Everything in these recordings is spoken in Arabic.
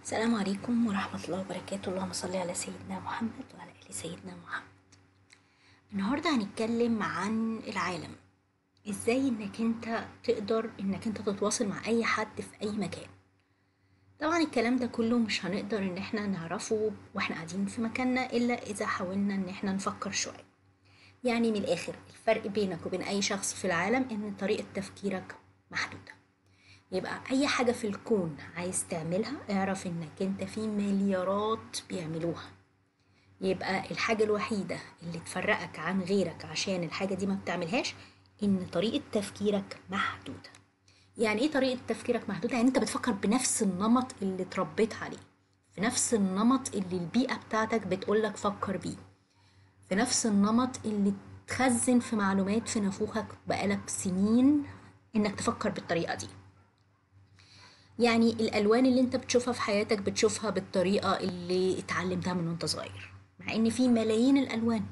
السلام عليكم ورحمة الله وبركاته. اللهم صل على سيدنا محمد وعلى آل سيدنا محمد. النهاردة هنتكلم عن العالم، ازاي انك انت تقدر انك انت تتواصل مع اي حد في اي مكان. طبعا الكلام ده كله مش هنقدر ان احنا نعرفه واحنا قاعدين في مكاننا الا اذا حاولنا ان احنا نفكر شوية. يعني من الاخر الفرق بينك وبين اي شخص في العالم ان طريقة تفكيرك محدودة. يبقى اي حاجة في الكون عايز تعملها اعرف انك انت في مليارات بيعملوها. يبقى الحاجة الوحيدة اللي تفرقك عن غيرك عشان الحاجة دي ما بتعملهاش ان طريقة تفكيرك محدودة. يعني ايه طريقة تفكيرك محدودة؟ يعني انت بتفكر بنفس النمط اللي اتربيت عليه، في نفس النمط اللي البيئة بتاعتك بتقولك فكر بيه، في نفس النمط اللي تخزن في معلومات في نافوخك بقالك سنين انك تفكر بالطريقة دي. يعني الالوان اللي انت بتشوفها في حياتك بتشوفها بالطريقه اللي اتعلمتها من وانت صغير، مع ان في ملايين الالوان،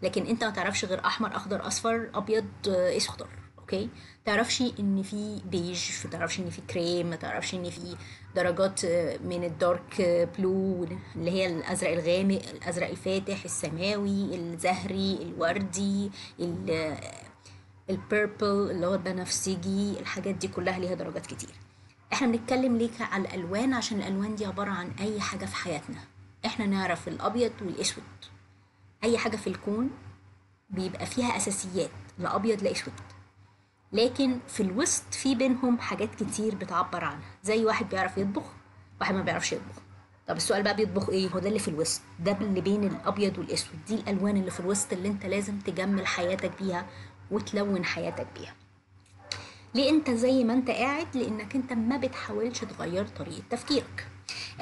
لكن انت ما تعرفش غير احمر اخضر اصفر ابيض اخضر. اوكي، تعرفش ان في بيج، ما تعرفش ان في كريم، ما تعرفش ان في درجات من الدارك بلو اللي هي الازرق الغامق، الازرق الفاتح، السماوي، الزهري، الوردي، البيربل اللي هو البنفسجي. الحاجات دي كلها ليها درجات كتير. احنا بنتكلم ليك على الالوان عشان الالوان دي عبارة عن اي حاجة في حياتنا. احنا نعرف الابيض والاسود. اي حاجة في الكون بيبقى فيها اساسيات، لا ابيض لا اسود، لكن في الوسط في بينهم حاجات كتير بتعبر عنها. زي واحد بيعرف يطبخ، واحد ما بيعرفش يطبخ. طب السؤال بقى، بيطبخ ايه؟ هو ده اللي في الوسط، ده اللي بين الابيض والاسود، دي الالوان اللي في الوسط اللي انت لازم تجمل حياتك بيها وتلون حياتك بيها. ليه انت زي ما انت قاعد؟ لانك انت ما بتحاولش تغير طريقة تفكيرك.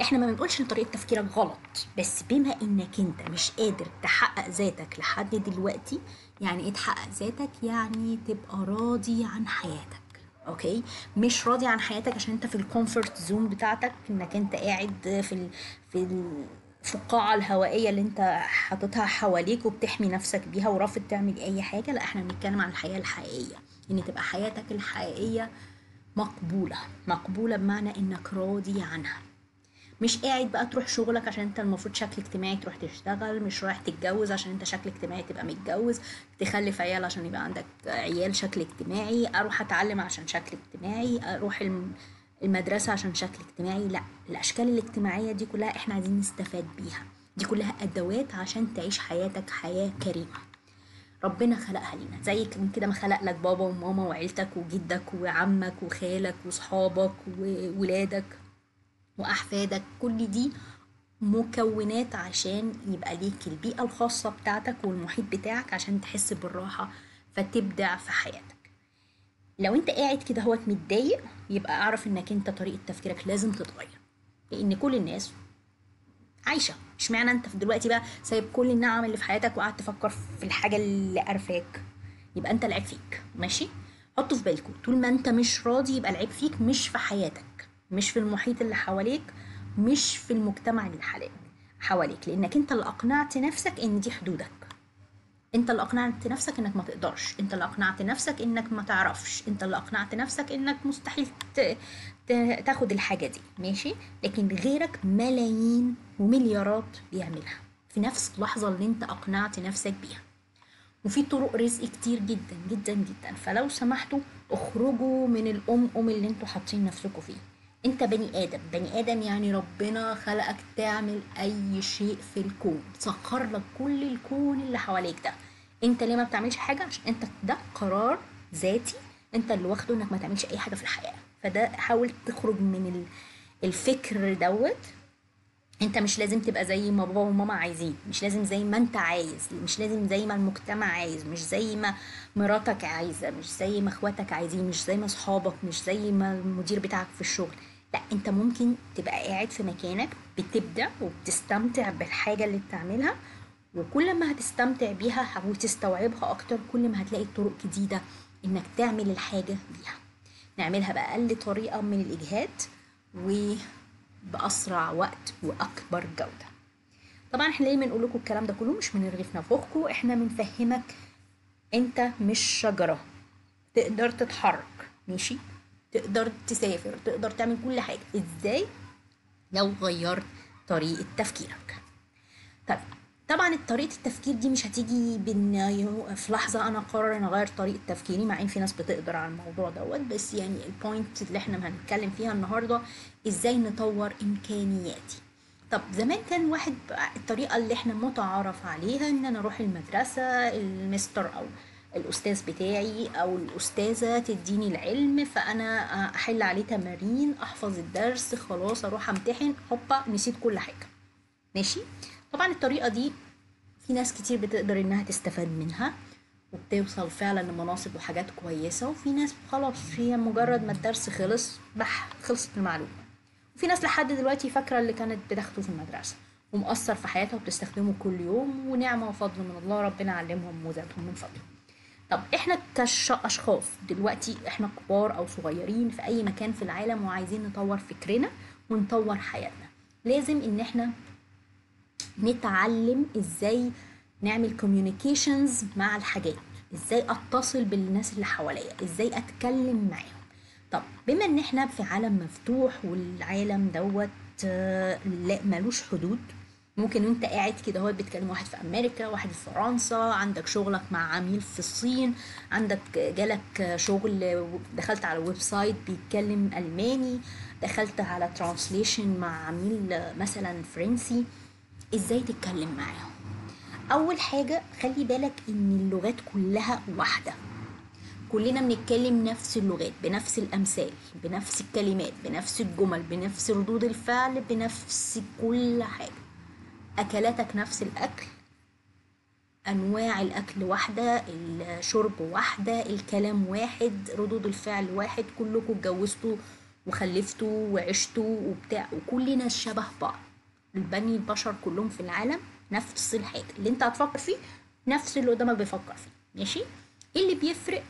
احنا ما بنقولش ان طريقة تفكيرك غلط، بس بما انك انت مش قادر تحقق ذاتك لحد دلوقتي. يعني ايه تحقق ذاتك؟ يعني تبقى راضي عن حياتك. اوكي، مش راضي عن حياتك عشان انت في الكومفورت زون بتاعتك، انك انت قاعد في القاعة الهوائية اللي انت حاططها حواليك وبتحمي نفسك بيها ورافض تعمل اي حاجة. لا، احنا بنتكلم عن الحياة الحقيقية، ان تبقى حياتك الحقيقية مقبولة. مقبولة بمعنى انك راضي عنها، مش قاعد بقى تروح شغلك عشان انت المفروض شكل اجتماعي تروح تشتغل، مش رايح تتجوز عشان انت شكل اجتماعي تبقى متجوز، تخلف عيال عشان يبقى عندك عيال شكل اجتماعي، اروح اتعلم عشان شكل اجتماعي، اروح المدرسة عشان شكل اجتماعي. لا، الاشكال الاجتماعية دي كلها احنا عايزين نستفاد بيها، دي كلها ادوات عشان تعيش حياتك حياة كريمة. ربنا خلقها لينا زي كده ما خلق لك بابا وماما وعيلتك وجدك وعمك وخالك وصحابك وولادك وأحفادك. كل دي مكونات عشان يبقى ليك البيئة الخاصة بتاعتك والمحيط بتاعك عشان تحس بالراحة فتبدع في حياتك. لو انت قاعد كده هوت متضايق، يبقى اعرف انك انت طريقة تفكيرك لازم تتغير، لان كل الناس عايشة. اشمعنى انت في دلوقتي بقى سايب كل النعم اللي في حياتك وقاعد تفكر في الحاجة اللي قرفاك؟ يبقى انت العيب فيك. ماشي، حطوا في بالكم، طول ما انت مش راضي يبقى العيب فيك، مش في حياتك، مش في المحيط اللي حواليك، مش في المجتمع اللي حواليك، لانك انت اللي اقنعت نفسك ان دي حدودك. انت اللي اقنعت نفسك انك ما تقدرش، انت اللي اقنعت نفسك انك ما تعرفش، انت اللي اقنعت نفسك انك مستحيل تاخد الحاجة دي. ماشي، لكن غيرك ملايين ومليارات بيعملها في نفس اللحظة اللي انت اقنعت نفسك بيها. وفي طرق رزق كتير جدا جدا جدا، فلو سمحتوا اخرجوا من اللي انتوا حاطين نفسكم فيه. انت بني ادم، بني ادم يعني ربنا خلقك تعمل اي شيء في الكون، سخر لك كل الكون اللي حواليك ده. انت ليه ما بتعملش حاجة؟ عشان انت ده قرار ذاتي انت اللي واخده انك ما تعملش اي حاجة في الحياة. فده حاول تخرج من الفكر دوت. انت مش لازم تبقى زي ما بابا وماما عايزين، مش لازم زي ما انت عايز، مش لازم زي ما المجتمع عايز، مش زي ما مراتك عايزة، مش زي ما اخواتك عايزين، مش زي ما صحابك، مش زي ما المدير بتاعك في الشغل. لا، انت ممكن تبقى قاعد في مكانك بتبدع وبتستمتع بالحاجة اللي بتعملها، وكل ما هتستمتع بيها وتستوعبها اكتر كل ما هتلاقي طرق جديدة انك تعمل الحاجة بيها. نعملها بأقل طريقة من الإجهاد وبأسرع وقت وأكبر جودة. طبعا احنا ليه بنقول لكم الكلام ده كله؟ مش بنرغي في نافوخكم، احنا بنفهمك انت مش شجرة، تقدر تتحرك. ماشي، تقدر تسافر، تقدر تعمل كل حاجة. ازاي؟ لو غيرت طريقة تفكيرك. طيب، طبعا طريقة التفكير دي مش هتيجي في لحظة أنا قرر أن أغير طريقة تفكيري، مع إن في ناس بتقدر على الموضوع دوت، بس يعني البوينت اللي احنا هنتكلم فيها النهاردة إزاي نطور إمكانياتي. طب زمان كان واحد الطريقة اللي احنا متعارف عليها إن أنا أروح المدرسة، المستر أو الأستاذ بتاعي أو الأستاذة تديني العلم، فأنا أحل عليه تمارين، أحفظ الدرس، خلاص أروح أمتحن، هوبا نسيت كل حاجة. ماشي. طبعا الطريقة دي في ناس كتير بتقدر انها تستفاد منها وبتوصل فعلا لمناصب وحاجات كويسة، وفي ناس خلاص هي مجرد ما الدرس خلص خلصت المعلومة. وفي ناس لحد دلوقتي فاكرة اللي كانت بتاخده في المدرسة ومؤثر في حياتها وبتستخدمه كل يوم، ونعمة وفضل من الله، ربنا علمهم وزادهم من فضله. طب احنا كأشخاص دلوقتي، احنا كبار او صغيرين في اي مكان في العالم وعايزين نطور فكرنا ونطور حياتنا، لازم ان احنا نتعلم ازاي نعمل كوميونيكيشنز مع الحاجات، ازاي اتصل بالناس اللي حواليا، ازاي اتكلم معاهم. طب بما ان احنا في عالم مفتوح والعالم دوت لا ملوش حدود، ممكن وانت قاعد كده هو بتكلم واحد في امريكا، واحد في فرنسا، عندك شغلك مع عميل في الصين، عندك جالك شغل دخلت على ويب سايت بيتكلم الماني، دخلت على ترانسليشن مع عميل مثلا فرنسي، ازاي تتكلم معاهم. اول حاجة خلي بالك ان اللغات كلها واحدة، كلنا بنتكلم نفس اللغات بنفس الامثال بنفس الكلمات بنفس الجمل بنفس ردود الفعل بنفس كل حاجة، اكلاتك نفس الاكل، انواع الاكل واحدة، الشرب واحدة، الكلام واحد، ردود الفعل واحد، كلكم اتجوزتوا وخلفتوا وعشتوا وبتاع، وكلنا شبه بعض. البني البشر كلهم في العالم نفس الحاجة، اللي انت هتفكر فيه نفس اللي قدامك بيفكر فيه. ماشي. ايه اللي بيفرق؟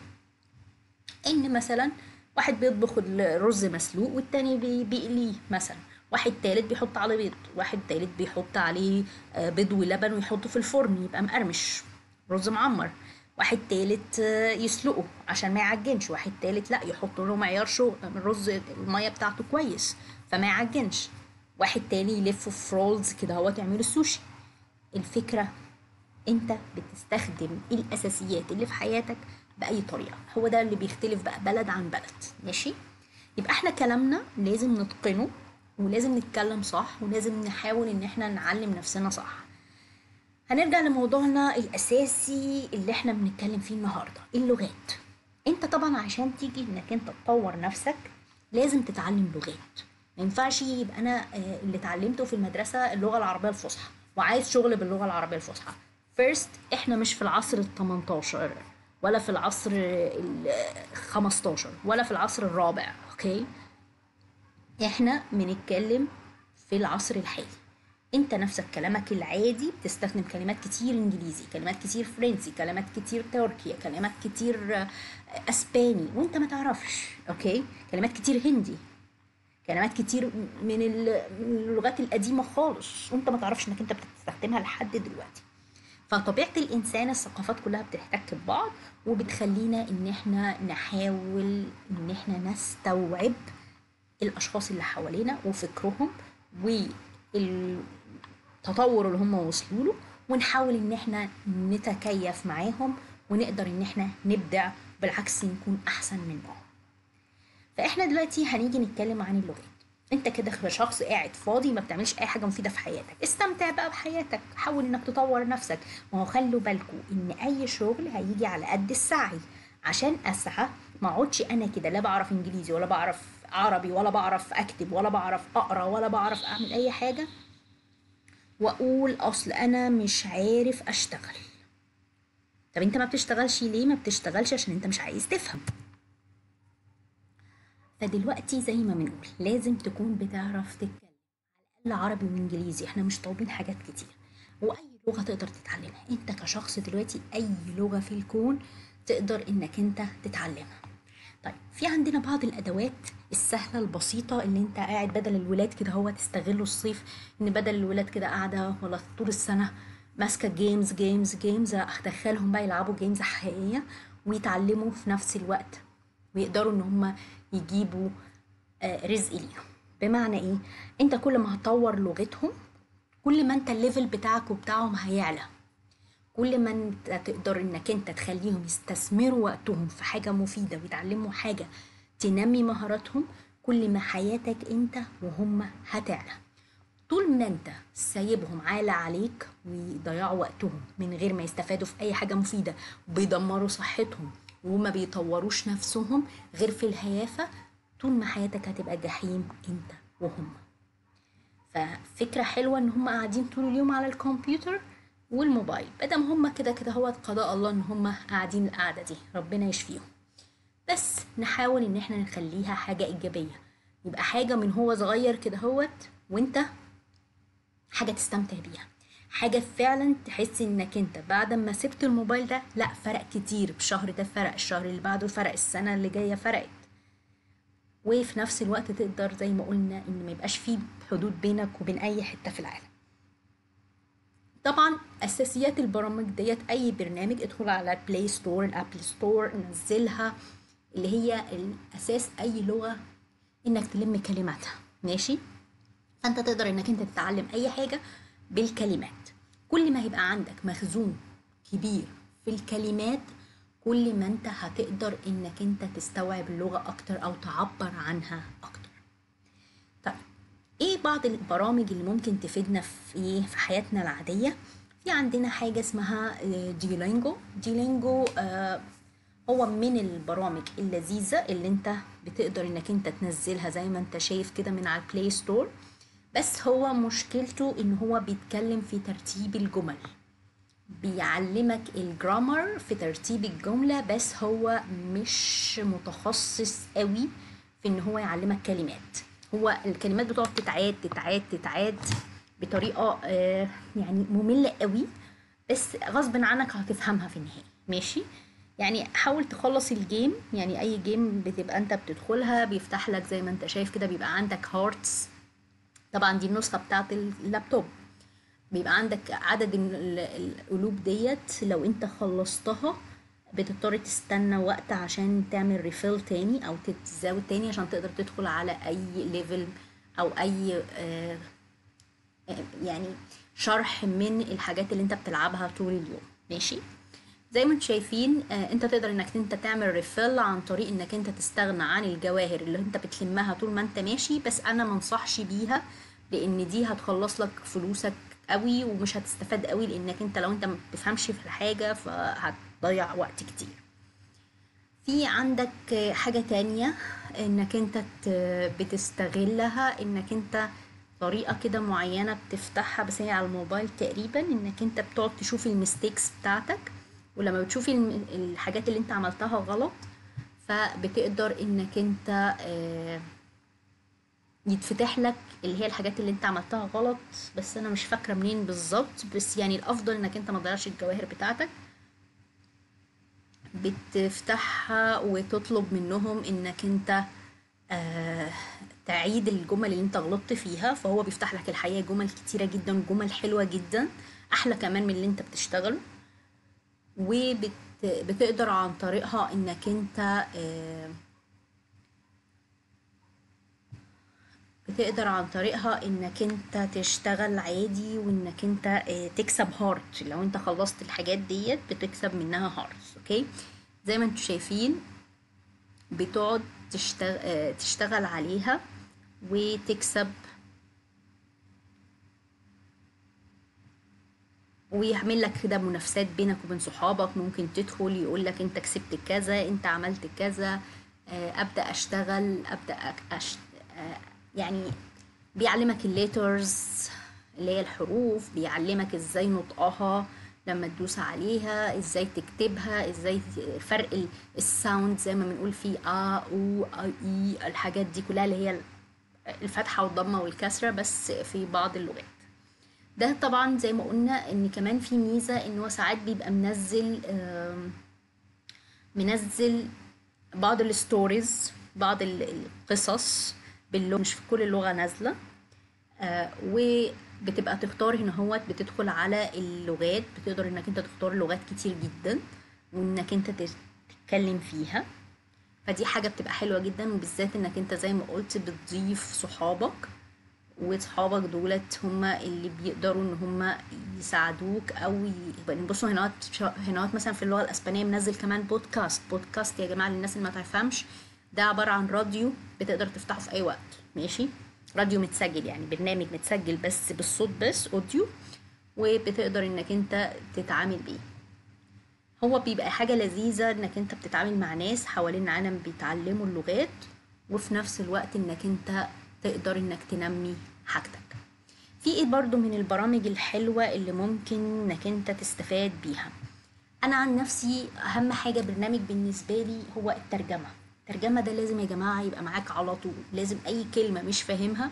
ان مثلا واحد بيطبخ الرز مسلوق والتاني بيقليه مثلا، واحد تالت بيحط عليه بيض، واحد تالت بيحط عليه بيض ولبن ويحطه في الفرن يبقى مقرمش، رز معمر. واحد تالت يسلقه عشان ما يعجنش، واحد تالت لا يحط له معيار شو الرز المية بتاعته كويس فما يعجنش، واحد تاني يلفه في رولز كده هو تعمله السوشي. الفكرة انت بتستخدم الاساسيات اللي في حياتك باي طريقه، هو ده اللي بيختلف بقى بلد عن بلد. ماشي. يبقى احنا كلامنا لازم نتقنه، ولازم نتكلم صح، ولازم نحاول ان احنا نعلم نفسنا صح. هنرجع لموضوعنا الاساسي اللي احنا بنتكلم فيه النهارده، اللغات. انت طبعا عشان تيجي انك انت تطور نفسك لازم تتعلم لغات. ما ينفعش يبقى انا اللي اتعلمته في المدرسه اللغه العربيه الفصحى وعايز شغل باللغه العربيه الفصحى. فيرست، احنا مش في العصر ال 18 ولا في العصر ال 15 ولا في العصر الرابع. اوكي، احنا بنتكلم في العصر الحالي. انت نفسك كلامك العادي بتستخدم كلمات كتير انجليزي، كلمات كتير فرنسي، كلمات كتير تركيا، كلمات كتير اسباني وانت ما تعرفش. اوكي، كلمات كتير هندي، كلمات كتير من اللغات القديمة خالص وانت ما تعرفش انك انت بتستخدمها لحد دلوقتي. فطبيعة الإنسان الثقافات كلها بتحتك ببعض وبتخلينا إن إحنا نحاول إن إحنا نستوعب الأشخاص اللي حوالينا وفكرهم والتطور اللي هم وصلوا له، ونحاول إن إحنا نتكيف معاهم ونقدر إن إحنا نبدع، بالعكس نكون أحسن منهم. فإحنا دلوقتي هنيجي نتكلم عن اللغات. انت كده شخص قاعد فاضي ما بتعملش اي حاجه مفيده في حياتك، استمتع بقى بحياتك، حاول انك تطور نفسك. ما هو خلوا بالكوا ان اي شغل هيجي على قد السعي. عشان اسعى ما اقعدش انا كده لا بعرف انجليزي ولا بعرف عربي ولا بعرف اكتب ولا بعرف اقرا ولا بعرف اعمل اي حاجه واقول اصل انا مش عارف اشتغل. طب انت ما بتشتغلش ليه؟ ما بتشتغلش عشان انت مش عايز تفهم. فدلوقتي زي ما بنقول لازم تكون بتعرف تتكلم العربي وانجليزي، احنا مش طالبين حاجات كتير، واي لغه تقدر تتعلمها. انت كشخص دلوقتي اي لغه في الكون تقدر انك انت تتعلمها. طيب في عندنا بعض الادوات السهله البسيطه اللي انت قاعد بدل الولاد كده هو تستغلوا الصيف، ان بدل الولاد كده قاعده ولا طول السنه ماسكه جيمز ادخلهم بقى يلعبوا جيمز حقيقيه ويتعلموا في نفس الوقت ويقدروا ان هم يجيبوا رزق ليهم. بمعنى ايه؟ انت كل ما هتطور لغتهم كل ما انت الليفل بتاعك وبتاعهم هيعلى، كل ما انت تقدر انك انت تخليهم يستثمروا وقتهم في حاجة مفيدة ويتعلموا حاجة تنمي مهاراتهم، كل ما حياتك انت وهم هتعلى. طول ما انت سايبهم عالة عليك ويضيعوا وقتهم من غير ما يستفادوا في اي حاجة مفيدة وبيدمروا صحتهم وما بيطوروش نفسهم غير في الهيافة، طول ما حياتك هتبقى جحيم انت وهم. ففكرة حلوة ان هم قاعدين طول اليوم على الكمبيوتر والموبايل، بدم هم كده كده هو قضاء الله ان هم قاعدين القعدة دي، ربنا يشفيهم. بس نحاول ان احنا نخليها حاجة ايجابية، يبقى حاجة من هو صغير كده هوت وانت حاجة تستمتع بيها، حاجة فعلا تحس انك انت بعد ما سبت الموبايل ده لا فرق كتير، الشهر ده فرق، الشهر اللي بعده فرق، السنة اللي جاية فرقت. وفي نفس الوقت تقدر زي ما قلنا ان ما يبقاش فيه حدود بينك وبين اي حتة في العالم. طبعا اساسيات البرامج ديت اي برنامج ادخل على البلاي ستور الابل ستور نزلها، اللي هي الاساس اي لغة انك تلم كلماتها، ماشي؟ فانت تقدر انك انت تتعلم اي حاجة بالكلمات. كل ما هيبقى عندك مخزون كبير في الكلمات كل ما انت هتقدر انك انت تستوعب اللغة اكتر او تعبر عنها اكتر. طيب ايه بعض البرامج اللي ممكن تفيدنا في حياتنا العادية؟ في عندنا حاجة اسمها ديولينجو. ديولينجو هو من البرامج اللذيذة اللي انت بتقدر انك انت تنزلها زي ما انت شايف كده من على البلاي ستور، بس هو مشكلته ان هو بيتكلم في ترتيب الجمل، بيعلمك الجرامر في ترتيب الجملة، بس هو مش متخصص قوي في ان هو يعلمك كلمات. هو الكلمات بتقعد تتعاد تتعاد تتعاد بطريقة يعني مملة قوي، بس غصب عنك هتفهمها في النهاية، ماشي؟ يعني حاول تخلص الجيم، يعني اي جيم بتبقى انت بتدخلها بيفتح لك زي ما انت شايف كده بيبقى عندك هارتس، طبعا دي النسخة بتاعت اللابتوب، بيبقى عندك عدد القلوب ديت، لو انت خلصتها بتضطر تستنى وقت عشان تعمل ريفيل تاني او تتزاود تاني عشان تقدر تدخل على اي ليفل او اي يعني شرح من الحاجات اللي انت بتلعبها طول اليوم، ماشي؟ زي ما انتم شايفين انت تقدر انك انت تعمل ريفيل عن طريق انك انت تستغنى عن الجواهر اللي انت بتلمها طول ما انت ماشي، بس انا منصحش بيها لان دي هتخلص لك فلوسك قوي ومش هتستفاد قوي، لانك انت لو انت ما بتفهمش في الحاجة فهتضيع وقت كتير. في عندك حاجة تانية انك انت بتستغلها، انك انت طريقة كده معينة بتفتحها بس هي على الموبايل تقريبا، انك انت بتقعد تشوف الميستيكس بتاعتك، ولما بتشوف الحاجات اللي انت عملتها غلط فبتقدر انك انت يتفتح لك اللي هي الحاجات اللي انت عملتها غلط، بس انا مش فاكرة منين بالظبط، بس يعني الافضل انك انت ما تضيعش الجواهر بتاعتك. بتفتحها وتطلب منهم انك انت آه تعيد الجمل اللي انت غلطت فيها، فهو بيفتح لك الحقيقة جمل كتيرة جدا، جمل حلوة جدا احلى كمان من اللي انت بتشتغله، وبتقدر عن طريقها انك انت بتقدر عن طريقها انك انت تشتغل عادي، وانك انت تكسب هارت، لو انت خلصت الحاجات ديت بتكسب منها هارت، اوكي؟ زي ما انتم شايفين بتقعد تشتغل عليها وتكسب، ويعمل لك كده منافسات بينك وبين صحابك، ممكن تدخل يقول لك انت كسبت كذا، انت عملت كذا، ابدا اشتغل، يعني بيعلمك الليترز اللي هي الحروف، بيعلمك ازاي نطقها لما تدوس عليها، ازاي تكتبها، ازاي فرق الساوند زي ما بنقول فيه او اي، الحاجات دي كلها اللي هي الفتحة والضمة والكسرة بس في بعض اللغات. ده طبعا زي ما قلنا ان كمان في ميزة ان هو ساعات بيبقى منزل بعض الستوريز، بعض القصص باللغة، مش في كل اللغة نازلة، وبتبقى تختار هنا هو بتدخل على اللغات، بتقدر انك انت تختار لغات كتير جدا وانك انت تتكلم فيها، فدي حاجة بتبقى حلوة جدا، وبالذات انك انت زي ما قلت بتضيف صحابك، وصحابك دولت هما اللي بيقدروا ان هما يساعدوك او يعني بصوا هناوت مثلا في اللغة الاسبانية منزل كمان بودكاست يا جماعة للناس اللي ما تعرفهمش. ده عبارة عن راديو بتقدر تفتحه في اي وقت، ماشي؟ راديو متسجل، يعني برنامج متسجل بس بالصوت بس اوديو، وبتقدر انك انت تتعامل بيه. هو بيبقى حاجة لذيذة انك انت بتتعامل مع ناس حوالين العالم بيتعلموا اللغات، وفي نفس الوقت انك انت تقدر انك تنمي حاجتك. في ايه برضو من البرامج الحلوة اللي ممكن انك انت تستفاد بيها؟ انا عن نفسي اهم حاجة برنامج بالنسبة لي هو الترجمة ده لازم يا جماعة يبقى معاك على طول. لازم اي كلمة مش فاهمها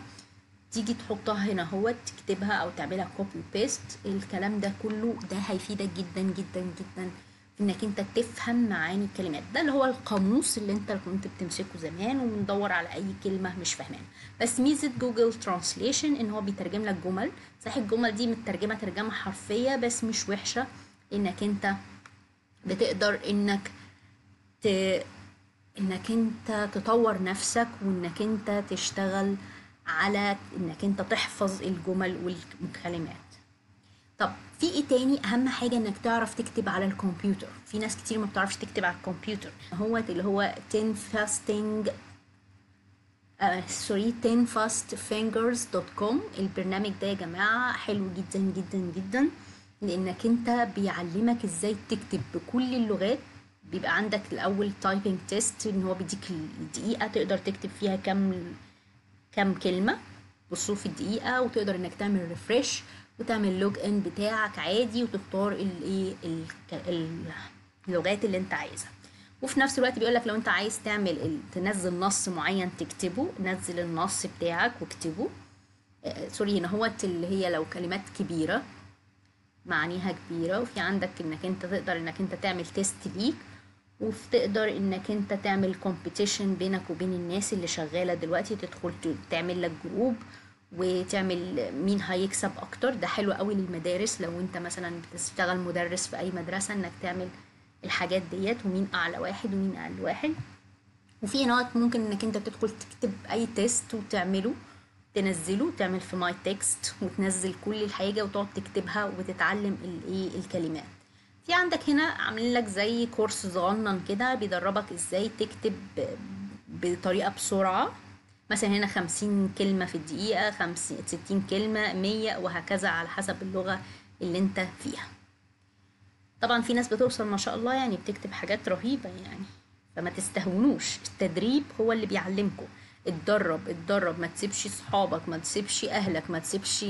تيجي تحطها هنا، هو تكتبها او تعملها كوبي بيست. الكلام ده كله ده هيفيدك جدا جدا جدا في انك انت تفهم معاني الكلمات. ده اللي هو القاموس اللي انت كنت بتمسكه زمان وبندور على اي كلمة مش فاهمانها. بس ميزة جوجل ترانسليشن ان هو بيترجم لك جمل. صحيح الجمل دي مترجمة ترجمة حرفية بس مش وحشة، انك انت بتقدر ت... انك انت تطور نفسك، وانك انت تشتغل على انك انت تحفظ الجمل والكلمات. طب في ايه تاني؟ اهم حاجة انك تعرف تكتب على الكمبيوتر. في ناس كتير ما بتعرفش تكتب على الكمبيوتر. هو اللي هو 10 fasting 10fastfingers.com. البرنامج ده يا جماعة حلو جدا جدا جدا، لانك انت بيعلمك ازاي تكتب بكل اللغات. بيبقى عندك الاول تايبنج تيست ان هو بيديك الدقيقة تقدر تكتب فيها كام كلمة بصوا في الدقيقة، وتقدر انك تعمل ريفرش وتعمل لوج ان بتاعك عادي، وتختار اللغات اللي انت عايزها. وفي نفس الوقت بيقولك لو انت عايز تنزل نص معين تكتبه، نزل النص بتاعك واكتبه. سوري، هنا هو اللي هي لو كلمات كبيرة معانيها كبيرة. وفي عندك انك انت تقدر انك انت تعمل تيست ليك، وتقدر انك انت تعمل كومبيتيشن بينك وبين الناس اللي شغالة دلوقتي، تدخل تعمل لك جروب وتعمل مين هيكسب اكتر. ده حلو قوي للمدارس، لو انت مثلا بتشتغل مدرس في اي مدرسة انك تعمل الحاجات ديت، ومين اعلى واحد ومين اقل واحد. وفي نقط ممكن انك انت تدخل تكتب اي تيست وتعمله، تنزله، تعمل في ماي تكست وتنزل كل الحاجة وتقعد تكتبها وتتعلم الايه الكلمات. في عندك هنا عاملين لك زي كورس صغنن كده بيدربك ازاي تكتب بطريقة بسرعة. مثلا هنا 50 كلمة في الدقيقة، 50 60 كلمة، 100، وهكذا على حسب اللغة اللي انت فيها. طبعا في ناس بتوصل ما شاء الله، يعني بتكتب حاجات رهيبة يعني. فما تستهونوش، التدريب هو اللي بيعلمكم. اتدرب اتدرب، ما تسيبش صحابك، ما تسيبش اهلك، ما تسيبش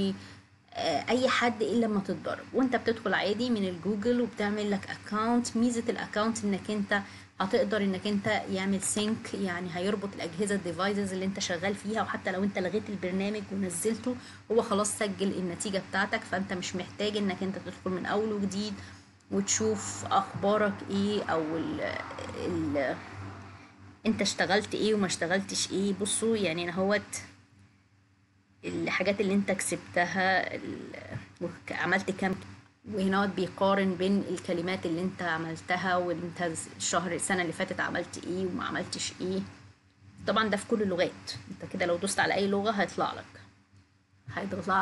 اي حد الا لما تتدرب. وانت بتدخل عادي من الجوجل وبتعمل لك اكاونت. ميزة الاكاونت انك انت هتقدر انك انت يعمل سينك، يعني هيربط الاجهزة الديفايسز اللي انت شغال فيها، وحتى لو انت لغيت البرنامج ونزلته هو خلاص سجل النتيجة بتاعتك. فانت مش محتاج انك انت تدخل من اول وجديد وتشوف اخبارك ايه، او ال انت اشتغلت ايه وما اشتغلتش ايه. بصوا يعني انا هوت الحاجات اللي انت كسبتها عملت كام، وهنا بيقارن بين الكلمات اللي انت عملتها، وانت السنة اللي فاتت عملت ايه وما عملتش ايه. طبعا ده في كل اللغات. انت كده لو دوست على اي لغة هيطلع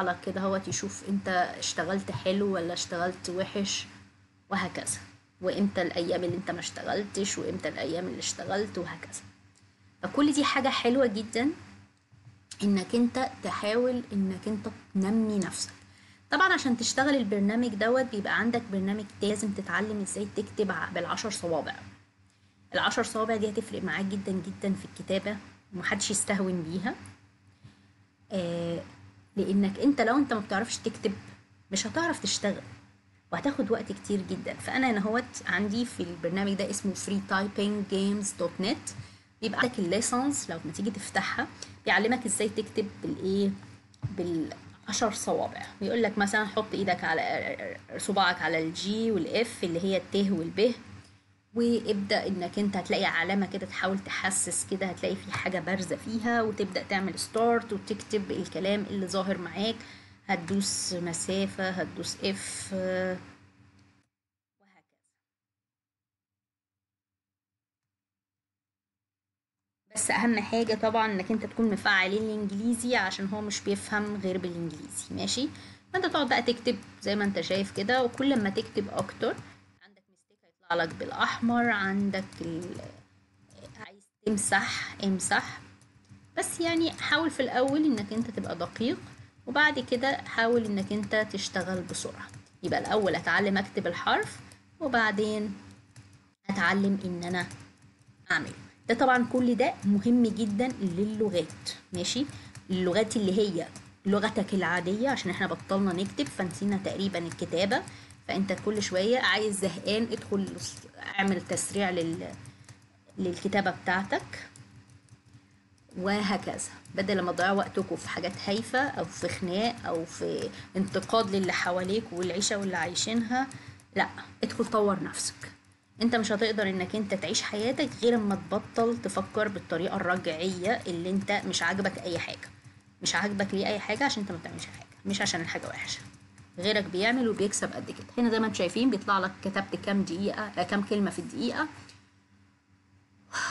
لك كده هو يشوف انت اشتغلت حلو ولا اشتغلت وحش، وهكذا. وامتى الايام اللي انت ما اشتغلتش، وامتى الايام اللي اشتغلت، وهكذا. فكل دي حاجة حلوة جدا انك انت تحاول انك انت تنمي نفسك. طبعا عشان تشتغل البرنامج دوت بيبقى عندك برنامج لازم تتعلم ازاي تكتب بالعشر صوابع. العشر صوابع دي هتفرق معاك جدا جدا في الكتابة، ومحدش يستهون بيها. آه لانك انت لو انت ما بتعرفش تكتب مش هتعرف تشتغل، وهتاخد وقت كتير جدا. فانا هنا هوت عندي في البرنامج ده اسمه freetypinggames.net. بيبقى عندك الليسونز لو ما تيجي تفتحها بيعلمك ازاي تكتب بالايه، بالعشر صوابع. بيقول لك مثلا حط ايدك على صباعك على الجي والاف اللي هي الت والب، وابدأ انك انت هتلاقي علامة كده تحاول تحسس كده، هتلاقي في حاجة بارزة فيها، وتبدأ تعمل ستارت وتكتب الكلام اللي ظاهر معاك. هتدوس مسافة، هتدوس اف، وهكذا. بس اهم حاجة طبعا انك انت تكون مفعل الانجليزي عشان هو مش بيفهم غير بالانجليزي. ماشي؟ فانت تقعد بقى تكتب زي ما انت شايف كده، وكل ما تكتب اكتر عندك ميستيك هيطلع لك بالاحمر، عندك عايز تمسح امسح. بس يعني حاول في الاول انك انت تبقى دقيق، وبعد كده حاول انك انت تشتغل بسرعة. يبقى الاول اتعلم اكتب الحرف، وبعدين اتعلم ان انا اعمله. ده طبعا كل ده مهم جدا للغات. ماشي؟ اللغات اللي هي لغتك العادية، عشان احنا بطلنا نكتب فنسينا تقريبا الكتابة. فانت كل شوية عايز زهقان ادخل اعمل تسريع للكتابة بتاعتك، وهكذا. بدل ما تضيعوا وقتكم في حاجات هايفة او في خناق او في انتقاد للي حواليك والعيشة واللي عايشينها، لا، ادخل طور نفسك. انت مش هتقدر انك انت تعيش حياتك غير اما تبطل تفكر بالطريقة الرجعية اللي انت مش عاجبك اي حاجة. مش عاجبك ليه اي حاجة؟ عشان انت ما بتعملش حاجة، مش عشان الحاجة وحشة. غيرك بيعمل وبيكسب قد كده. هنا زي ما انتم شايفين بيطلع لك كتبت كام دقيقة، كام كلمة في الدقيقة،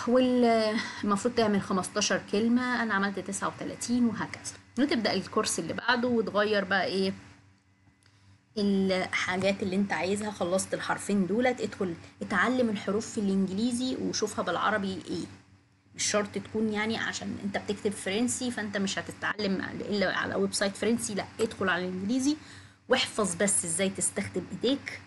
والمفروض تعمل 15 كلمة، أنا عملت 39 وهكذا. وتبدأ الكورس اللي بعده وتغير بقى إيه الحاجات اللي انت عايزها. خلصت الحرفين دولت، ادخل اتعلم الحروف في الإنجليزي وشوفها بالعربي إيه. مش شرط تكون يعني عشان انت بتكتب فرنسي فانت مش هتتعلم الا على ويب سايت فرنسي، لا، ادخل على الانجليزي واحفظ بس ازاي تستخدم ايديك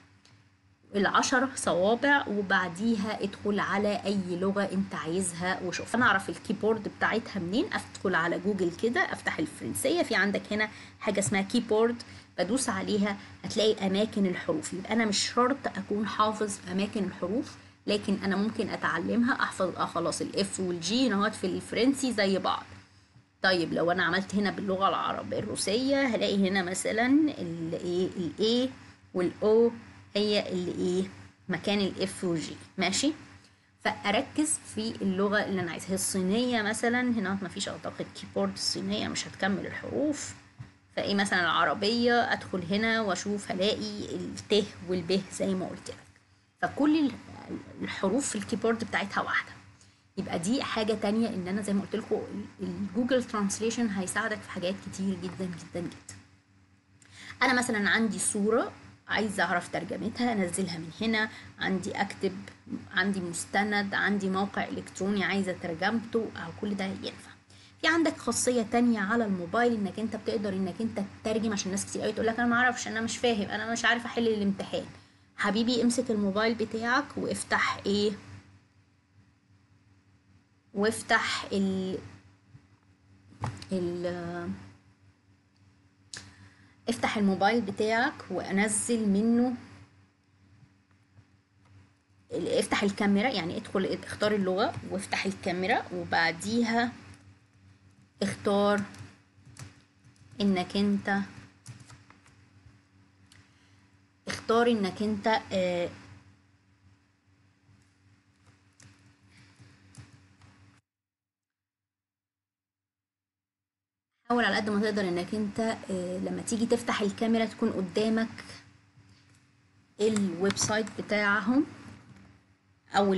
العشر صوابع، وبعديها ادخل على اي لغة انت عايزها وشوف. انا اعرف الكيبورد بتاعتها منين؟ ادخل على جوجل كده، افتح الفرنسية، في عندك هنا حاجة اسمها كيبورد، بدوس عليها هتلاقي اماكن الحروف. يبقى انا مش شرط اكون حافظ اماكن الحروف، لكن انا ممكن اتعلمها احفظ. خلاص الاف والجي نهات في الفرنسي زي بعض. طيب لو انا عملت هنا باللغه العربيه الروسيه هلاقي هنا مثلا الايه الاي والاو هي اللي ايه مكان الاف والجي. ماشي؟ فاركز في اللغه اللي انا عايزها. الصينيه مثلا هنا مفيش اعتقد كيبورد الصينيه، مش هتكمل الحروف. فايه مثلا العربيه ادخل هنا واشوف هلاقي الت والب زي ما قلت لك. فكل الحروف في الكيبورد بتاعتها واحده. يبقى دي حاجة تانية، ان انا زي ما قلت لكم الجوجل ترانسليشن هيساعدك في حاجات كتير جدا جدا جدا. انا مثلا عندي صورة عايزة اعرف ترجمتها، انزلها من هنا. عندي اكتب، عندي مستند، عندي موقع الكتروني عايزة ترجمته، او كل ده ينفع. في عندك خاصية تانية على الموبايل انك انت بتقدر انك انت تترجم، عشان ناس كتير قوي تقول لك انا ما اعرفش، انا مش فاهم، انا مش عارف احل الامتحان. حبيبي امسك الموبايل بتاعك وافتح ايه، وافتح ال افتح الموبايل بتاعك وانزل منه افتح الكاميرا، يعني ادخل اختار اللغة وافتح الكاميرا، وبعديها اختار انك انت اختار انك انت حاول على قد ما تقدر انك انت لما تيجي تفتح الكاميرا تكون قدامك الويب سايت بتاعهم، او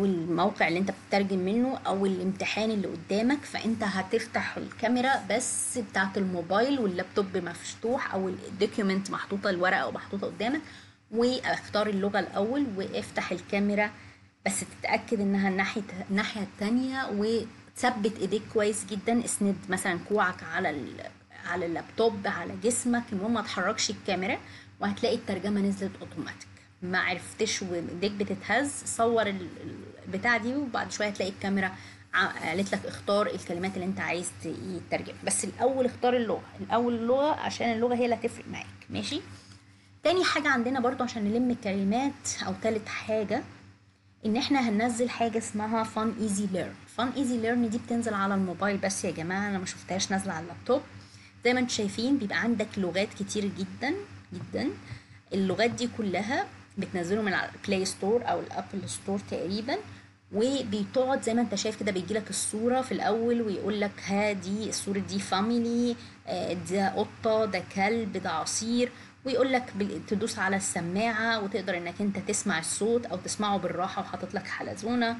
الموقع اللي انت بتترجم منه، او الامتحان اللي قدامك. فانت هتفتح الكاميرا بس بتاعه الموبايل واللابتوب مفتوح، او الدوكيومنت محطوطه الورقه او محطوطه قدامك، واختار اللغه الاول وافتح الكاميرا. بس تتاكد انها الناحيه التانية، وتثبت ايديك كويس جدا. اسند مثلا كوعك على اللابتوب على جسمك، المهم ما تحركش الكاميرا، وهتلاقي الترجمه نزلت اوتوماتيك. ما عرفتش وايديك بتتهز، صور البتاع دي، وبعد شويه تلاقي الكاميرا قالت لك اختار الكلمات اللي انت عايز تترجم. بس الاول اختار اللغه، الاول اللغه، عشان اللغه هي اللي هتفرق معاك. ماشي؟ تاني حاجه عندنا برضو عشان نلم الكلمات، او تالت حاجه، ان احنا هننزل حاجه اسمها فان ايزي ليرن. فان ايزي ليرن دي بتنزل على الموبايل بس يا جماعه، انا ما شفتهاش نازله على اللابتوب. زي ما انتم شايفين بيبقى عندك لغات كتير جدا جدا. اللغات دي كلها بتنزله من على البلاي ستور او الابل ستور تقريبا، وبتقعد زي ما انت شايف كده بيجيلك الصورة في الاول ويقول لك ها دي الصورة دي فاميلي، ده قطة، ده كلب، ده عصير، ويقول لك تدوس على السماعة وتقدر انك انت تسمع الصوت او تسمعه بالراحة، وحاطط لك حلزونة.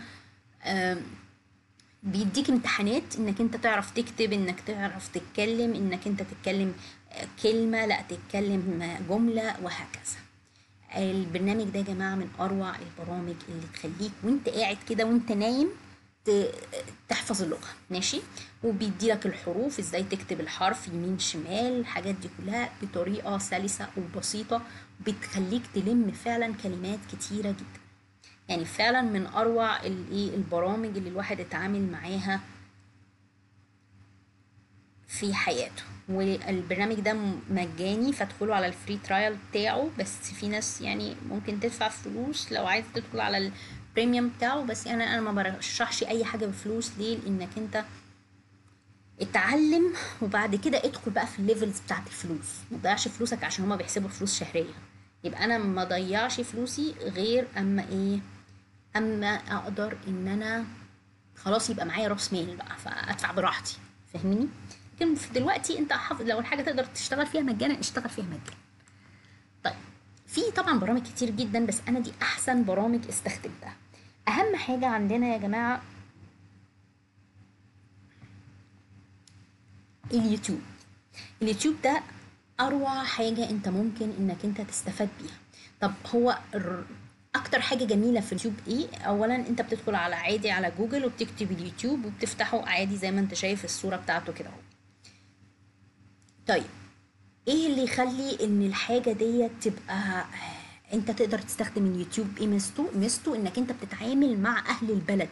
بيديك امتحانات انك انت تعرف تكتب، انك تعرف تتكلم، انك انت تتكلم كلمة، لا تتكلم جملة، وهكذا. البرنامج ده يا جماعة من أروع البرامج اللي تخليك وانت قاعد كده وانت نايم ت- تحفظ اللغة، ماشي. وبيديلك الحروف، ازاي تكتب الحرف يمين شمال، الحاجات دي كلها بطريقة سلسة وبسيطة، بتخليك تلم فعلا كلمات كتيرة جدا. يعني فعلا من أروع البرامج اللي الواحد اتعامل معاها في حياته. والبرنامج ده مجاني، فادخلوا على الفري ترايل بتاعه، بس في ناس يعني ممكن تدفع فلوس لو عايز تدخل على البريميوم بتاعه. بس يعني انا ما برشحش اي حاجه بفلوس. ليه؟ لانك انت اتعلم وبعد كده ادخل بقى في الليفلز بتاعت الفلوس، ما تضيعش فلوسك عشان هما بيحسبوا فلوس شهريه. يبقى انا ما ضيعش فلوسي غير اما اقدر ان انا خلاص يبقى معايا راس مال بقى فادفع براحتي، فاهمني؟ لكن في دلوقتي انت حافظ، لو الحاجه تقدر تشتغل فيها مجانا اشتغل فيها مجانا. طيب، في طبعا برامج كتير جدا، بس انا دي احسن برامج استخدمتها. اهم حاجه عندنا يا جماعه اليوتيوب. اليوتيوب ده اروع حاجه انت ممكن انك انت تستفاد بيها. طب هو اكتر حاجه جميله في اليوتيوب ايه؟ اولا انت بتدخل على عادي على جوجل وبتكتب اليوتيوب وبتفتحه عادي زي ما انت شايف الصوره بتاعته كده اهو. طيب، ايه اللي يخلي ان الحاجه ديت تبقى انت تقدر تستخدم اليوتيوب؟ ايه ميزته انك انت بتتعامل مع اهل البلد.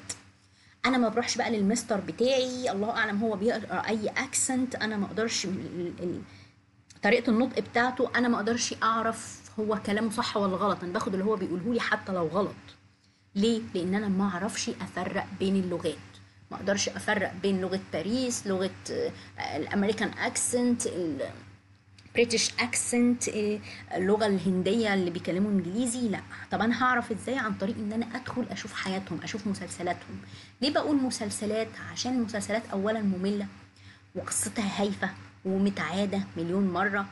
انا ما بروحش بقى للمستر بتاعي، الله اعلم هو بيقرا اي اكسنت، انا ما اقدرش طريقه النطق بتاعته انا ما اقدرش اعرف هو كلامه صح ولا غلط، انا باخد اللي هو بيقوله لي حتى لو غلط. ليه؟ لان انا ما اعرفش افرق بين اللغات. ما اقدرش افرق بين لغه باريس، لغه الامريكان اكسنت، بريتش اكسنت، اللغه الهنديه اللي بيكلموا انجليزي، لا. طب انا هعرف ازاي؟ عن طريق ان انا ادخل اشوف حياتهم، اشوف مسلسلاتهم. ليه بقول مسلسلات؟ عشان المسلسلات اولا ممله، وقصتها هايفه، ومتعاده مليون مره،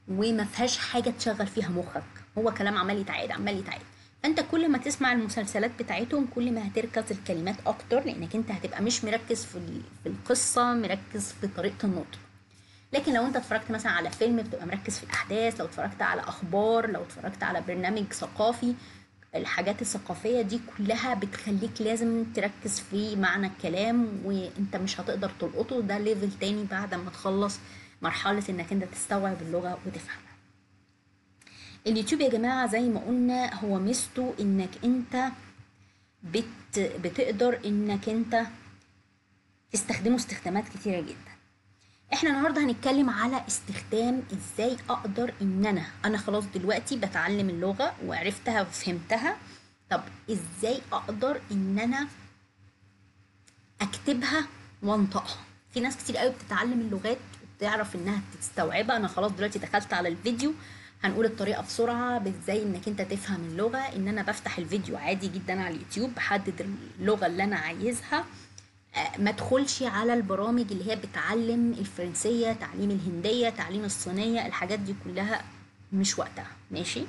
وما فيهاش حاجه تشغل فيها مخك، هو كلام عمال يتعاد عمال يتعاد. فانت كل ما تسمع المسلسلات بتاعتهم كل ما هتركز الكلمات اكتر، لانك انت هتبقى مش مركز في القصه، مركز في طريقه النطق. لكن لو انت اتفرجت مثلا على فيلم بتبقى مركز في الاحداث، لو اتفرجت على اخبار، لو اتفرجت على برنامج ثقافي، الحاجات الثقافية دي كلها بتخليك لازم تركز في معنى الكلام، وانت مش هتقدر تلقطه. ده ليفل تاني بعد ما تخلص مرحلة انك انت تستوعب اللغة وتفهمها. اليوتيوب يا جماعة زي ما قلنا هو ميزته انك انت بتقدر انك انت تستخدمه استخدامات كتيرة جدا. احنا النهارده هنتكلم على استخدام ازاي اقدر ان انا خلاص دلوقتي بتعلم اللغة وعرفتها وفهمتها. طب ازاي اقدر ان انا اكتبها وانطقها؟ في ناس كتير قوي بتتعلم اللغات وبتعرف انها تستوعبها. انا خلاص دلوقتي دخلت على الفيديو، هنقول الطريقة بسرعة ازاي انك انت تفهم اللغة. ان انا بفتح الفيديو عادي جدا على اليوتيوب، بحدد اللغة اللي انا عايزها. ما ادخلش على البرامج اللي هي بتعلم الفرنسية، تعليم الهندية، تعليم الصينية، الحاجات دي كلها مش وقتها، ماشي.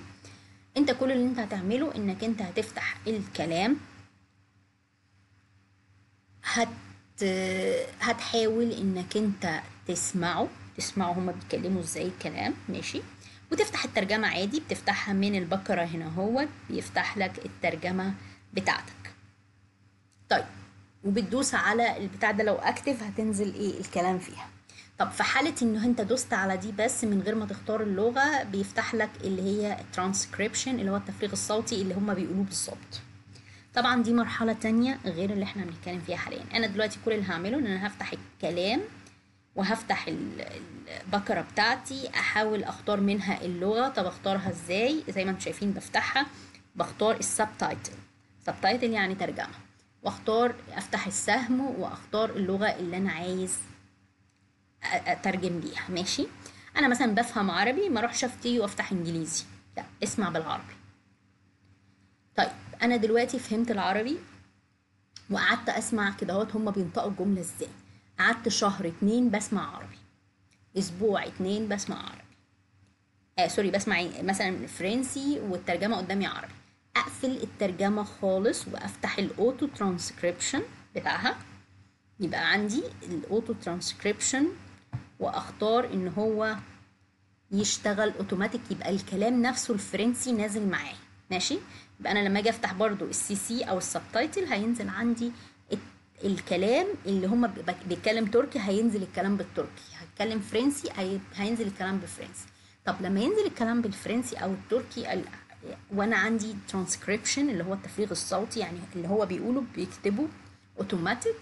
انت كل اللي انت هتعمله انك انت هتفتح الكلام، هت هتحاول انك انت تسمعه هما بيتكلموا ازاي الكلام، ماشي. وتفتح الترجمة عادي، بتفتحها من البقرة هنا، هو بيفتح لك الترجمة بتاعتك. طيب، وبتدوس على البتاع ده، لو اكتف هتنزل الكلام فيها. طب في حالة انه انت دوست على دي بس من غير ما تختار اللغة، بيفتح لك اللي هي ترانسكريبشن، اللي هو التفريغ الصوتي اللي هما بيقولوه بالظبط. طبعا دي مرحلة تانية غير اللي احنا بنتكلم فيها حاليا. انا دلوقتي كل اللي هعمله ان انا هفتح الكلام وهفتح البكرة بتاعتي، احاول اختار منها اللغة. طب اختارها ازاي؟ زي ما انتم شايفين بفتحها، بختار السبتايتل. سبتايتل يعني ترجمة، واختار افتح السهم واختار اللغة اللي انا عايز اترجم بيها، ماشي. انا مثلا بفهم عربي، ما اروحش افتي وافتح انجليزي، لا، اسمع بالعربي. طيب، انا دلوقتي فهمت العربي وقعدت اسمع كده اهوت هما بينطقوا الجمله ازاي. قعدت شهر 2 بسمع عربي، اسبوع 2 بسمع عربي، سوري، بسمع مثلا فرنسي والترجمه قدامي عربي. اقفل الترجمه خالص وافتح الاوتو ترانسكريبشن بتاعها، يبقى عندي الاوتو ترانسكريبشن واختار ان هو يشتغل اوتوماتيك، يبقى الكلام نفسه الفرنسي نازل معايا. ماشي. يبقى انا لما اجي افتح برضو السي سي او السبتايتل هينزل عندي الكلام اللي هم بيتكلم تركي هينزل الكلام بالتركي، هتكلم فرنسي هينزل الكلام بالفرنسي. طب لما ينزل الكلام بالفرنسي او التركي وانا عندي ترانسكريبشن اللي هو التفريغ الصوتي، يعني اللي هو بيقوله بيكتبه اوتوماتيك،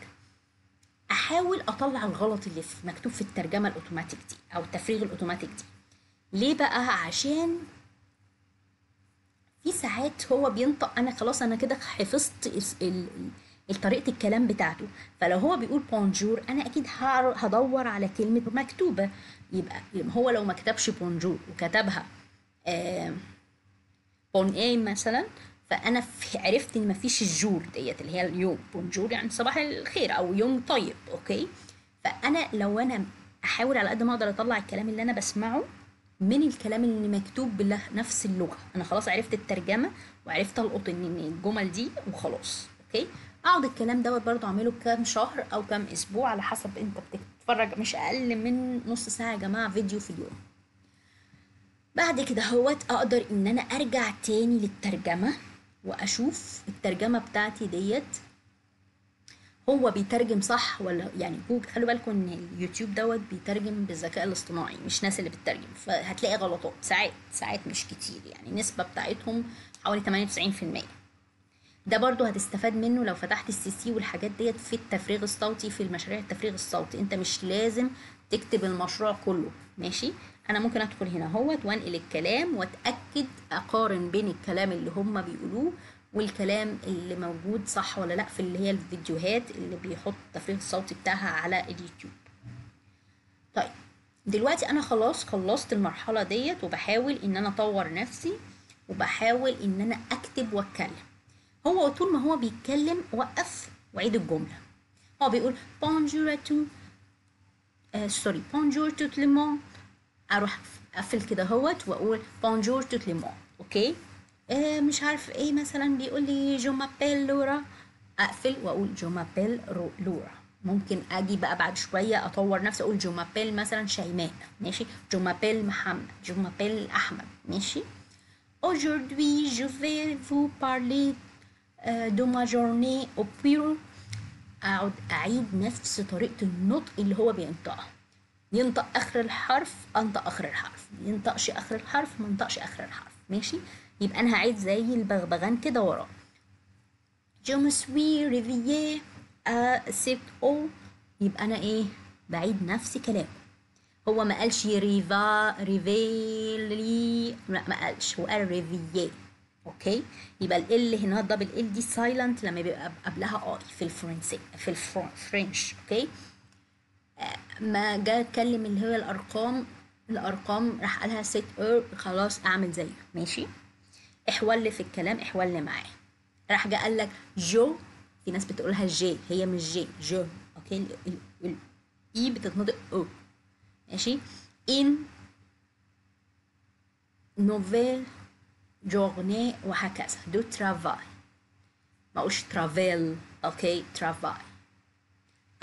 احاول اطلع الغلط اللي مكتوب في الترجمه الاوتوماتيك دي او التفريغ الاوتوماتيك دي. ليه بقى؟ عشان في ساعات هو بينطق، انا خلاص انا كده حفظت طريقه الكلام بتاعته، فلو هو بيقول بونجور انا اكيد هدور على كلمه مكتوبه. يبقى هو لو ما كتبش بونجور وكتبها بون ايه مثلا، فانا عرفت ان مفيش الجور ديت اللي هي اليوم، بونجور يعني صباح الخير او يوم طيب. اوكي. فانا لو انا احاول على قد ما اقدر اطلع الكلام اللي انا بسمعه من الكلام اللي مكتوب بنفس اللغه، انا خلاص عرفت الترجمه وعرفت القط ان الجمل دي وخلاص. اوكي. اقعد الكلام دوت برضو اعمله كام شهر او كام اسبوع على حسب انت بتتفرج، مش اقل من نص ساعه يا جماعه فيديو في اليوم. بعد كده هوت اقدر ان انا ارجع تاني للترجمة واشوف الترجمة بتاعتي ديت هو بيترجم صح ولا. يعني جوجل، خلوا بالكم ان اليوتيوب دوت بيترجم بالذكاء الاصطناعي مش ناس اللي بتترجم، فهتلاقي غلطات ساعات مش كتير، يعني النسبة بتاعتهم حوالي 98%. ده برضو هتستفاد منه لو فتحت السي سي والحاجات ديت في التفريغ الصوتي، في المشاريع التفريغ الصوتي انت مش لازم تكتب المشروع كله. ماشي. انا ممكن ادخل هنا اهوت وانقل الكلام واتاكد، اقارن بين الكلام اللي هم بيقولوه والكلام اللي موجود صح ولا لا في اللي هي الفيديوهات اللي بيحط التفريغ الصوتي بتاعها على اليوتيوب. طيب دلوقتي انا خلاص خلصت المرحله ديت وبحاول ان انا اطور نفسي وبحاول ان انا اكتب واتكلم. هو طول ما هو بيتكلم وقف وعيد الجملة. هو بيقول بونجور تو سوري بونجور تو كليمون، اروح اقفل كده هوت واقول بونجور تو كليمون. اوكي. مش عارف ايه مثلا بيقول لي جو مابيل لورا، اقفل واقول جو مابيل لورا. ممكن اجي بقى بعد شويه اطور نفسي اقول جو مابيل مثلا شيماء. ماشي. جو مابيل محمد، جو مابيل احمد. ماشي. Aujourd'hui, je vais vous parler de ma journée au bureau. اقعد اعيد نفس طريقة النطق اللي هو بينطقها. ينطق اخر الحرف انطق اخر الحرف، ينطقش اخر الحرف ما انطقش اخر الحرف. ماشي. يبقى انا هعيد زي البغبغان كده وراه. Je me suis réveillée à 7 heures. يبقى انا ايه؟ بعيد نفس كلامه. هو ما قالش ريفيلي، لا ما قالش، هو قال ريفييه. اوكي. يبقى ال هنا الدبل ال دي سايلنت لما بيبقى قبلها اي في الفرنسي في الفرنش. اوكي. ما جا اتكلم اللي هي الارقام راح قالها سيت خلاص اعمل زيه. ماشي. احول في الكلام، احول معاه. راح جا قال لك جو، في ناس بتقولها جي، هي مش جي، جو. اوكي. اي بتتنطق او. ماشي. ان نوفيل جورني وهكذا. دو ترافاي، ما اقولش ترافيل. اوكي. ترافاي.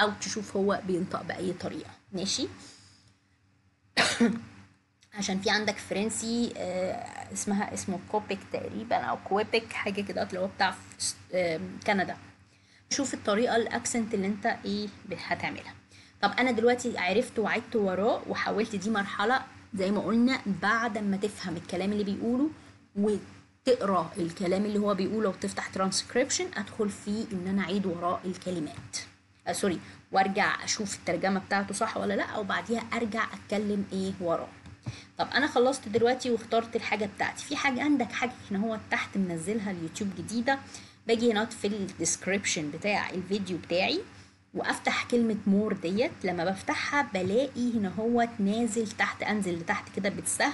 او تشوف هو بينطق باي طريقه. ماشي. عشان في عندك فرنسي اسمه كوبيك تقريبا او كويبك حاجه كده اللي هو بتاع كندا. شوف الطريقه الاكسنت اللي انت ايه هتعملها. طب انا دلوقتي عرفت وعدت وراه وحاولت، دي مرحله زي ما قلنا بعد ما تفهم الكلام اللي بيقوله وتقرا الكلام اللي هو بيقوله وتفتح ترانسكريبشن، ادخل فيه ان انا اعيد وراه الكلمات. سوري، وارجع اشوف الترجمه بتاعته صح ولا لا، وبعديها ارجع اتكلم ايه وراه. طب انا خلصت دلوقتي واخترت الحاجه بتاعتي. في حاجه عندك حاجه هنا هو تحت منزلها اليوتيوب جديده، باجي هنا في الديسكريبشن بتاع الفيديو بتاعي وافتح كلمه مور ديت. لما بفتحها بلاقي هنا هو نازل تحت، انزل لتحت كده بالسهم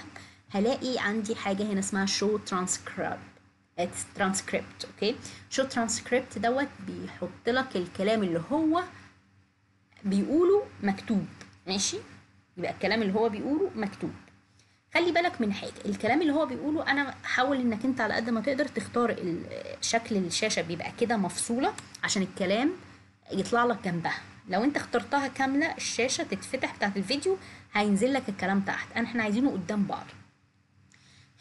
هلاقي عندي حاجه هنا اسمها شو ترانسكريبت. اوكي. شو ترانسكريبت دوت بيحط لك الكلام اللي هو بيقوله مكتوب. ماشي. يبقى الكلام اللي هو بيقوله مكتوب. خلي بالك من حاجه، الكلام اللي هو بيقوله انا حاول انك انت على قد ما تقدر تختار شكل الشاشه بيبقى كده مفصوله عشان الكلام يطلع لك جنبها. لو انت اخترتها كاملة الشاشة تتفتح بتاعت الفيديو هينزل لك الكلام تحت، احنا عايزينه قدام بعض.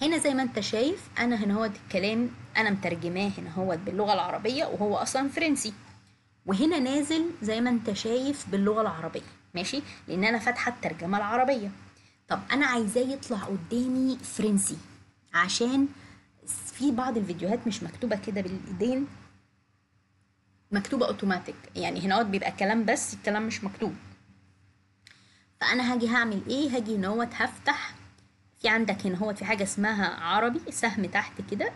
هنا زي ما انت شايف انا هنا هو الكلام انا مترجماه هنا هو باللغة العربية وهو اصلا فرنسي، وهنا نازل زي ما انت شايف باللغة العربية، ماشي، لان انا فاتحة الترجمة العربية. طب انا عايزاه يطلع قدامي فرنسي، عشان في بعض الفيديوهات مش مكتوبة كده بالايدين، مكتوبة اوتوماتيك، يعني هنا بيبقى كلام بس الكلام مش مكتوب. فانا هاجي هعمل ايه، هاجي هنا هفتح، في عندك هنا في حاجة اسمها عربي سهم تحت كده،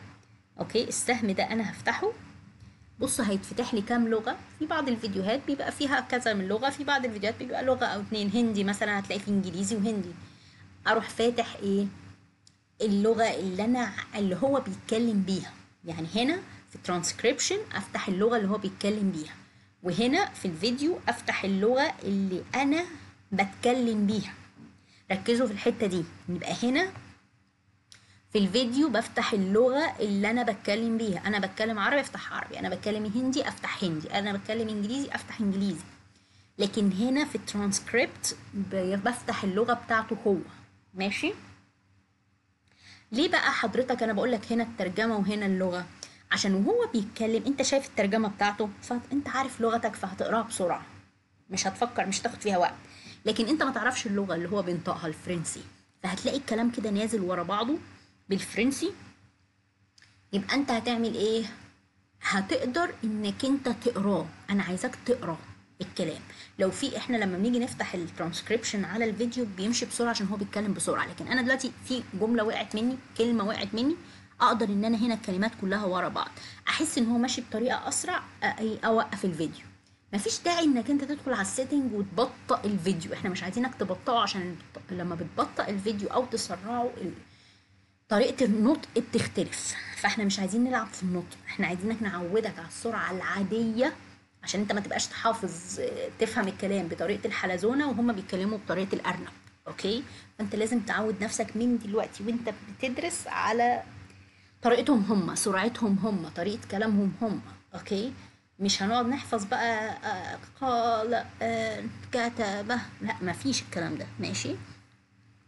اوكي، السهم ده انا هفتحه. بص هيتفتح لي كام لغة، في بعض الفيديوهات بيبقى فيها كذا من لغة، في بعض الفيديوهات بيبقى لغة او اتنين، هندي مثلا هتلاقي في انجليزي وهندي. اروح فاتح ايه اللغة اللي هو بيتكلم بيها، يعني هنا في الترانسكريبشن افتح اللغة اللي هو بيتكلم بيها، وهنا في الفيديو افتح اللغة اللي انا بتكلم بيها. ركزوا في الحتة دي، نبقى هنا في الفيديو بفتح اللغة اللي أنا بتكلم بيها، أنا بتكلم عربي أفتح عربي، أنا بتكلم هندي أفتح هندي، أنا بتكلم إنجليزي أفتح إنجليزي. لكن هنا في الترانسكريبت بفتح اللغة بتاعته هو، ماشي. ليه بقى حضرتك أنا بقولك هنا الترجمة وهنا اللغة؟ عشان وهو بيتكلم أنت شايف الترجمة بتاعته، فأنت عارف لغتك فهتقراها بسرعة، مش هتفكر، مش هتاخد فيها وقت. لكن انت ما تعرفش اللغة اللي هو بينطقها الفرنسي، فهتلاقي الكلام كده نازل ورا بعضه بالفرنسي. يبقى انت هتعمل ايه، هتقدر انك انت تقراه، انا عايزاك تقرا الكلام. لو في احنا لما بنيجي نفتح الترانسكريبشن على الفيديو بيمشي بسرعه عشان هو بيتكلم بسرعه، لكن انا دلوقتي في جمله وقعت مني، كلمه وقعت مني، اقدر ان انا هنا الكلمات كلها ورا بعض، احس ان هو ماشي بطريقه اسرع، اوقف الفيديو. مفيش داعي انك انت تدخل على السيتنج وتبطئ الفيديو، احنا مش عايزينك تبطئه، عشان لما بتبطئ الفيديو او تسرعه طريقة النطق بتختلف، فاحنا مش عايزين نلعب في النطق، احنا عايزينك نعودك على السرعة العادية، عشان انت ما تبقاش تحافظ تفهم الكلام بطريقة الحلزونة وهم بيتكلموا بطريقة الأرنب، اوكي. فانت لازم تعود نفسك من دلوقتي وانت بتدرس على طريقتهم هم، سرعتهم هم، طريقة كلامهم هم، اوكي. مش هنقعد نحفظ بقى قال كتب، لا مفيش الكلام ده، ماشي،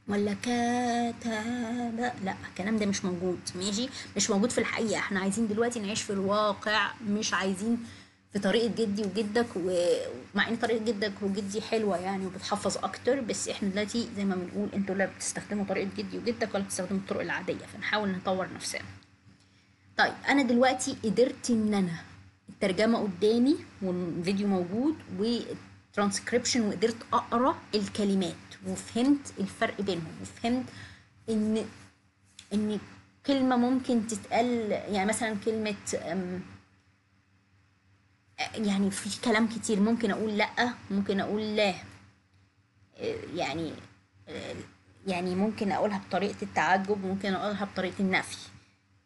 ولا كتب، لا الكلام ده مش موجود، ماشي، مش موجود في الحقيقة. احنا عايزين دلوقتي نعيش في الواقع، مش عايزين في طريقة جدي وجدك، ومع ان طريقة جدك وجدي حلوة يعني وبتحفظ اكتر، بس احنا دلوقتي زي ما بنقول انتوا لا بتستخدموا طريقة جدي وجدك ولا بتستخدموا الطرق العادية، فنحاول نطور نفسنا. طيب انا دلوقتي قدرت ان انا الترجمة قدامي والفيديو موجود وترانسكريبشن، وقدرت اقرا الكلمات وفهمت الفرق بينهم، وفهمت ان كلمة ممكن تتقال، يعني مثلا كلمة يعني في كلام كتير ممكن اقول لا، ممكن اقول لا، يعني يعني ممكن اقولها بطريقة التعجب، ممكن اقولها بطريقة النفي،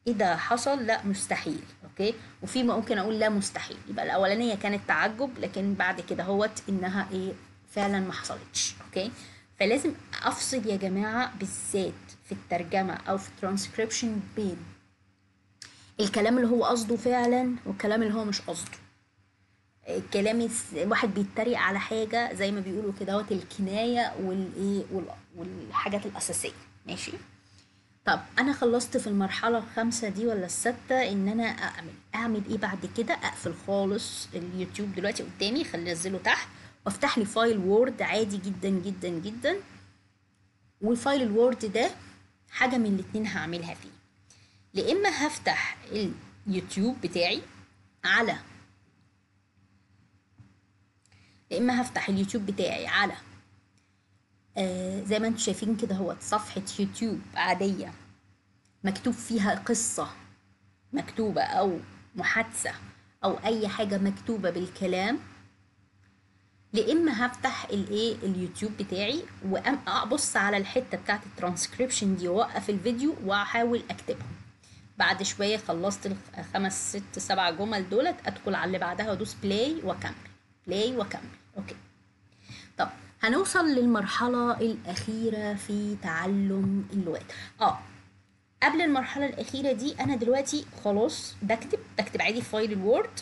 ايه ده حصل، لا مستحيل، اوكي. وفي ممكن اقول لا مستحيل، يبقى الاولانيه كانت تعجب، لكن بعد كده هوت انها ايه فعلا ما حصلتش، اوكي. فلازم افصل يا جماعه بالذات في الترجمه او في الترانسكريبشن بين الكلام اللي هو قصده فعلا والكلام اللي هو مش قصده. الكلام واحد بيتريق على حاجه زي ما بيقولوا كده هوت الكنايه والايه والحاجات الاساسيه، ماشي. طب انا خلصت في المرحله الخامسه دي ولا السادسه، ان انا اعمل ايه بعد كده، اقفل خالص اليوتيوب دلوقتي قدامي، خليه انزله تحت، وافتح لي فايل وورد عادي جدا جدا جدا. وفايل الوورد ده حاجه من الاتنين هعملها فيه، يا اما هفتح اليوتيوب بتاعي على يا اما هفتح اليوتيوب بتاعي على زي ما انتم شايفين كده هو صفحه يوتيوب عاديه مكتوب فيها قصه مكتوبة أو محادثة أو أي حاجة مكتوبة بالكلام، يا إما هفتح الإيه اليوتيوب بتاعي وأبص على الحتة بتاعت الترانسكريبشن دي وأوقف الفيديو وأحاول أكتبهم. بعد شوية خلصت الخمس ست سبع جمل دولت، أدخل على اللي بعدها وأدوس بلاي وأكمل، بلاي وأكمل، أوكي. طب هنوصل للمرحلة الأخيرة في تعلم اللغات. قبل المرحلة الأخيرة دي أنا دلوقتي خلاص بكتب عادي في فايل الوورد،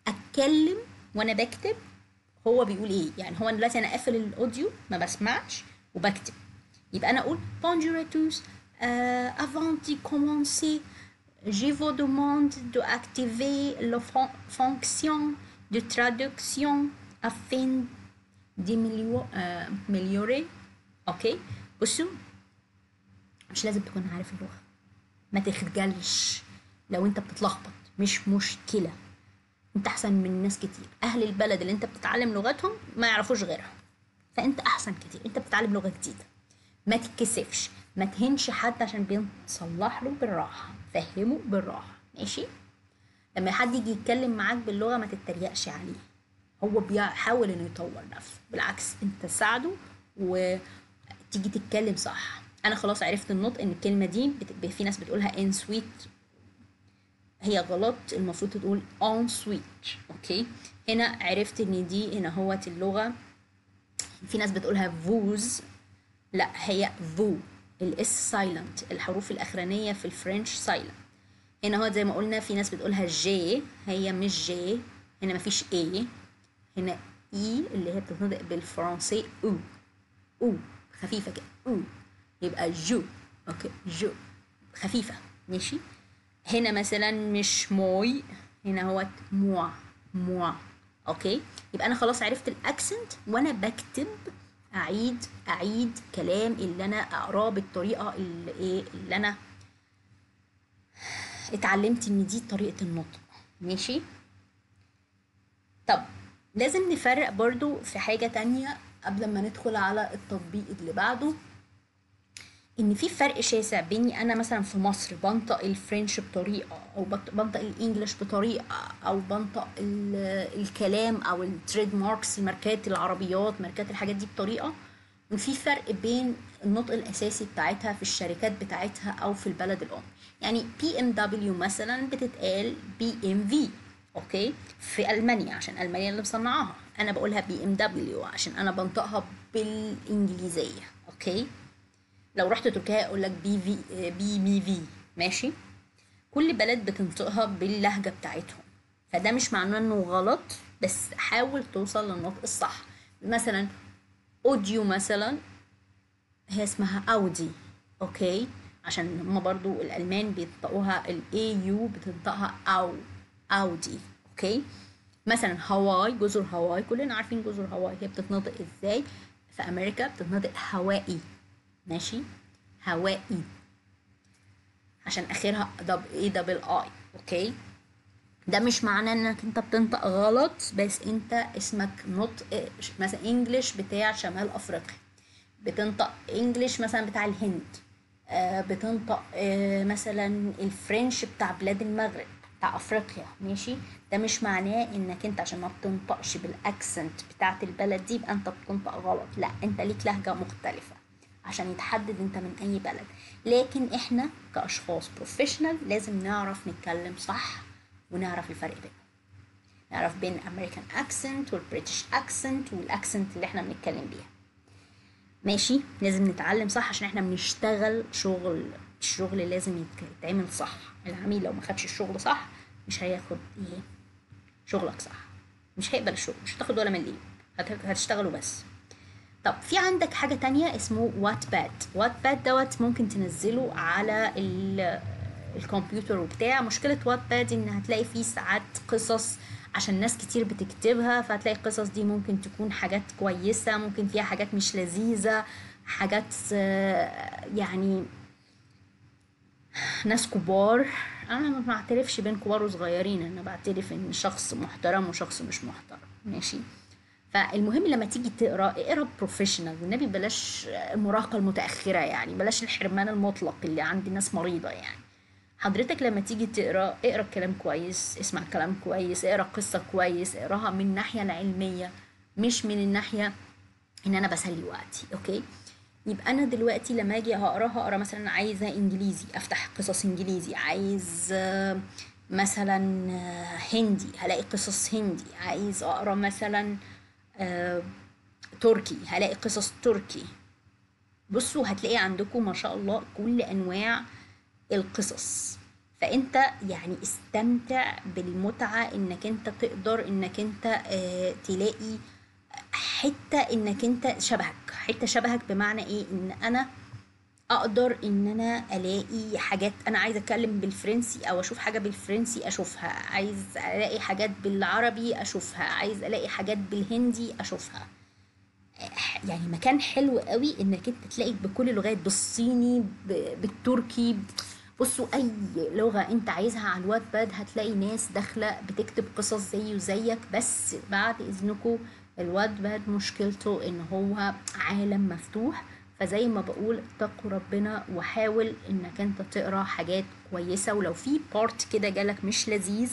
أتكلم وأنا بكتب هو بيقول ايه. يعني هو دلوقتي انا قافل الاوديو ما بسمعش وبكتب، يبقى انا اقول bonjour à tous, avant de commencer je vous demande d'activer la fonction de traduction afin d'améliorer. اوكي، بصوا مش لازم تكون عارف اللغة، ما تخجلش لو انت بتتلخبط، مش مشكلة. انت احسن من ناس كتير. اهل البلد اللي انت بتتعلم لغتهم ما يعرفوش غيرها، فانت احسن كتير. انت بتتعلم لغة جديدة، ما تتكسفش، ما تهنش حد عشان بيصلح له بالراحة، فهمه بالراحة. ماشي؟ لما حد يجي يتكلم معاك باللغة ما تتريقش عليه، هو بيحاول انه يطور نفسه، بالعكس انت ساعده وتيجي تتكلم صح. انا خلاص عرفت النطق ان الكلمة دي في ناس بتقولها ان سويت، هي غلط، المفروض تقول on switch. اوكي، هنا عرفت ان دي هنا هوت اللغة. في ناس بتقولها فوز، لا هي فو، الاس سايلنت، الحروف الاخرانية في الفرنش سايلنت. هنا هو زي ما قلنا في ناس بتقولها جي، هي مش جي، هنا مفيش اي، هنا اي اللي هي بتتنطق بالفرنسي او، او خفيفة كده او، يبقى جو. اوكي جو خفيفة. ماشي؟ هنا مثلا مش موي، هنا هو موا، موا. اوكي، يبقى انا خلاص عرفت الاكسنت وانا بكتب، اعيد كلام اللي انا اقراه بالطريقه اللي ايه اللي انا اتعلمت ان دي طريقه النطق. ماشي؟ طب لازم نفرق برضو في حاجه تانية قبل ما ندخل على التطبيق اللي بعده، ان في فرق شاسع بيني انا مثلا في مصر بنطق الفرنش بطريقه، او بنطق الانجليش بطريقه، او بنطق الكلام او التريد ماركس، الماركات العربيات، ماركات الحاجات دي بطريقه، وفي فرق بين النطق الاساسي بتاعتها في الشركات بتاعتها او في البلد الام. يعني بي ام دبليو مثلا بتتقال بي ام في، اوكي، في المانيا عشان المانيا اللي مصنعاها. انا بقولها بي ام دبليو عشان انا بنطقها بالانجليزيه. اوكي، لو رحت تركيا اقول لك بي في، بي في. ماشي؟ كل بلد بتنطقها باللهجة بتاعتهم، فده مش معناه انه غلط، بس حاول توصل للنطق الصح. مثلا اوديو مثلا هي اسمها اودي، اوكي، عشان هما برضو الالمان بينطقوها الاي يو بتنطقها او، اودي. اوكي، مثلا هاواي، جزر هاواي كلنا عارفين جزر هاواي هي بتتنطق ازاي. في امريكا بتتنطق هوائي. ماشي؟ هوائي عشان اخرها دبل اي. اوكي، ده مش معناه انك انت بتنطق غلط، بس انت اسمك نطق مثلا انجليش بتاع شمال افريقيا، بتنطق انجليش مثلا بتاع الهند، بتنطق مثلا الفرنش بتاع بلاد المغرب، بتاع افريقيا. ماشي؟ ده مش معناه انك انت عشان ما بتنطقش بالاكسنت بتاعت البلد دي يبقى انت بتنطق غلط، لا انت ليك لهجة مختلفة عشان يتحدد انت من اي بلد. لكن احنا كاشخاص بروفيشنال لازم نعرف نتكلم صح ونعرف الفرق بينهم، نعرف بين الامريكان اكسنت والبريتش اكسنت والاكسنت اللي احنا بنتكلم بيها. ماشي؟ لازم نتعلم صح عشان احنا بنشتغل شغل، الشغل لازم يتعمل صح. العميل لو ما خدش الشغل صح مش هياخد ايه شغلك صح، مش هيقبل الشغل، مش هتاخد ولا مليم، هتشتغله بس. طب في عندك حاجة تانية اسمه وات باد. وات باد دوت ممكن تنزله على الكمبيوتر وبتاع. مشكلة وات باد ان هتلاقي فيه ساعات قصص عشان ناس كتير بتكتبها، فهتلاقي القصص دي ممكن تكون حاجات كويسة، ممكن فيها حاجات مش لذيذة، حاجات يعني ناس كبار. انا ما بعترفش بين كبار وصغيرين، انا بعترف ان شخص محترم وشخص مش محترم. ماشي؟ فالمهم لما تيجي تقرا اقرا بروفيشنال، والنبي بلاش المراهقه المتاخره، يعني بلاش الحرمان المطلق اللي عند ناس مريضه. يعني حضرتك لما تيجي تقرا اقرا الكلام كويس، اسمع الكلام كويس، اقرا قصه كويس، اقراها من الناحيه العلميه مش من الناحيه ان انا بسلي وقتي. اوكي، يبقى انا دلوقتي لما اجي هقرا مثلا عايزه انجليزي افتح قصص انجليزي، عايز مثلا هندي هلاقي قصص هندي، عايز اقرا مثلا آه، تركي هلاقي قصص تركي. بصوا هتلاقي عندكم ما شاء الله كل انواع القصص، فانت يعني استمتع بالمتعة انك انت تقدر انك انت تلاقي حته انك انت حته شبهك، بمعنى ايه؟ ان انا اقدر ان انا الاقي حاجات، انا عايزه اتكلم بالفرنسي او اشوف حاجه بالفرنسي اشوفها، عايز الاقي حاجات بالعربي اشوفها، عايز الاقي حاجات بالهندي اشوفها. يعني مكان حلو قوي انك انت تلاقي بكل اللغات، بالصيني، بالتركي. بصوا اي لغة انت عايزها على الواد باد هتلاقي ناس داخلة بتكتب قصص زي وزيك. بس بعد اذنكم، الواد باد مشكلته ان هو عالم مفتوح. فزي ما بقول، اتقوا ربنا وحاول انك انت تقرا حاجات كويسة. ولو في بارت كده جالك مش لذيذ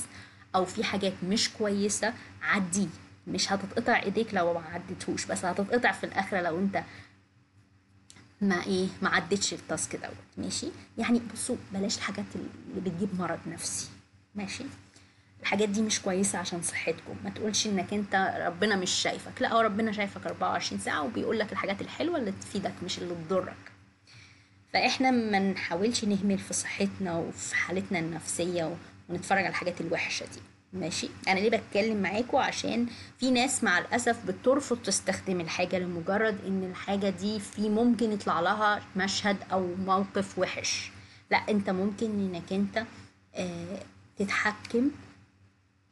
او في حاجات مش كويسة، عديه. مش هتتقطع ايديك لو ما عدتهوش، بس هتتقطع في الاخره لو انت ما عدتش التاسك دوت. ماشي؟ يعني بصوا، بلاش الحاجات اللي بتجيب مرض نفسي. ماشي؟ الحاجات دي مش كويسه عشان صحتكم. ما تقولش انك انت ربنا مش شايفك، لا، هو ربنا شايفك 24 ساعه وبيقول لك الحاجات الحلوه اللي تفيدك مش اللي تضرك. فاحنا ما نحاولش نهمل في صحتنا وفي حالتنا النفسية ونتفرج على الحاجات الوحشة دي. ماشي؟ انا ليه بتكلم معاكم؟ عشان في ناس مع الاسف بترفض تستخدم الحاجة لمجرد ان الحاجة دي في ممكن يطلع لها مشهد او موقف وحش. لا، انت ممكن انك انت آه تتحكم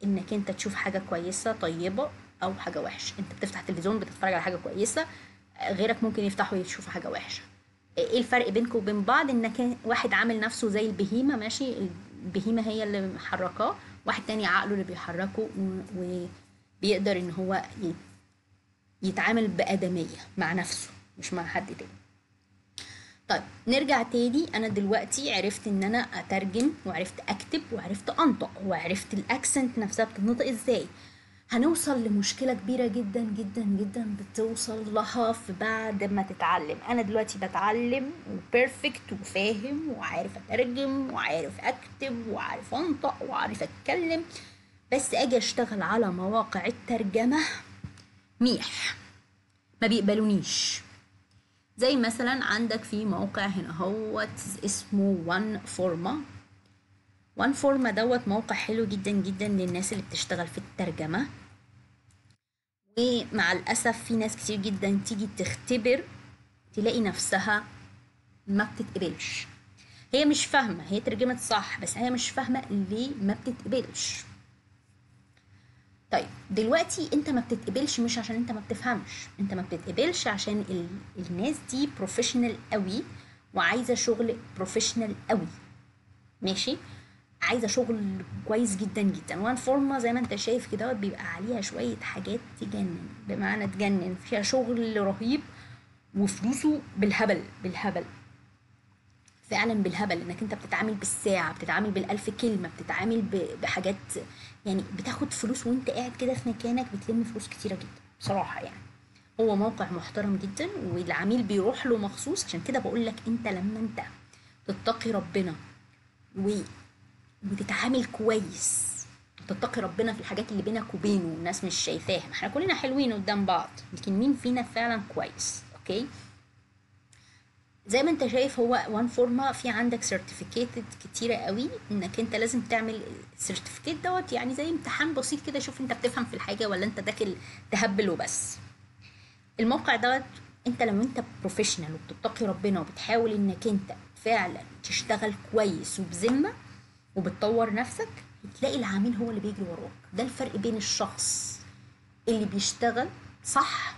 انك انت تشوف حاجة كويسة طيبة او حاجة وحشة. انت بتفتح التلفزيون بتتفرج على حاجة كويسة، غيرك ممكن يفتحوا يشوفوا حاجة وحشة. ايه الفرق بينكم وبين بعض؟ انك واحد عامل نفسه زي البهيمة، ماشي، البهيمة هي اللي محركاه، واحد تاني عقله اللي بيحركه وبيقدر ان هو يتعامل بآدمية مع نفسه مش مع حد تاني. طيب نرجع تاني. انا دلوقتي عرفت ان انا اترجم وعرفت اكتب وعرفت انطق وعرفت الاكسنت نفسها بتنطق ازاي. هنوصل لمشكلة كبيرة جدا جدا جدا بتوصل لها في بعد ما تتعلم. انا دلوقتي بتعلم وبيرفكت وفاهم وعارف اترجم وعارف اكتب وعارف انطق وعارف اتكلم، بس اجي اشتغل على مواقع الترجمة ميح، ما بيقبلونيش. زي مثلا عندك في موقع هنا هو اسمه وان فورما. وان فورما دوت موقع حلو جدا جدا للناس اللي بتشتغل في الترجمة. ومع الأسف في ناس كتير جدا تيجي تختبر تلاقي نفسها ما بتتقبلش. هي مش فاهمة، هي ترجمت صح بس هي مش فاهمة ليه ما بتتقبلش. طيب دلوقتي انت ما بتتقبلش مش عشان انت ما بتفهمش، انت ما بتتقبلش عشان الناس دي بروفيشنال قوي وعايزة شغل بروفيشنال قوي. ماشي؟ عايزة شغل كويس جدا جدا. وان فورما زي ما انت شايف كده بيبقى عليها شوية حاجات تجنن، بمعنى تجنن، فيها شغل رهيب وفلوسه بالهبل بالهبل، فعلا بالهبل. انك انت بتتعامل بالساعة، بتتعامل بالألف كلمة، بتتعامل بحاجات، يعني بتاخد فلوس وانت قاعد كده في مكانك بتلم فلوس كتيرة جدا بصراحة. يعني هو موقع محترم جدا والعميل بيروح له مخصوص. عشان كده بقول لك انت لما انت تتقي ربنا و... وتتعامل كويس، تتقي ربنا في الحاجات اللي بينك وبينه الناس مش شايفاها. احنا كلنا حلوين قدام بعض لكن مين فينا فعلا كويس؟ اوكي؟ زي ما انت شايف هو وان فورما في عندك سيرتيفيكيتد كتيرة قوي انك انت لازم تعمل السيرتيفيكيت دوت، يعني زي امتحان بسيط كده، شوف انت بتفهم في الحاجة ولا انت داخل تهبل وبس. الموقع دوت انت لما انت بروفيشنال وبتتقي ربنا وبتحاول انك انت فعلا تشتغل كويس وبذمة وبتطور نفسك، تلاقي العميل هو اللي بيجري وراك. ده الفرق بين الشخص اللي بيشتغل صح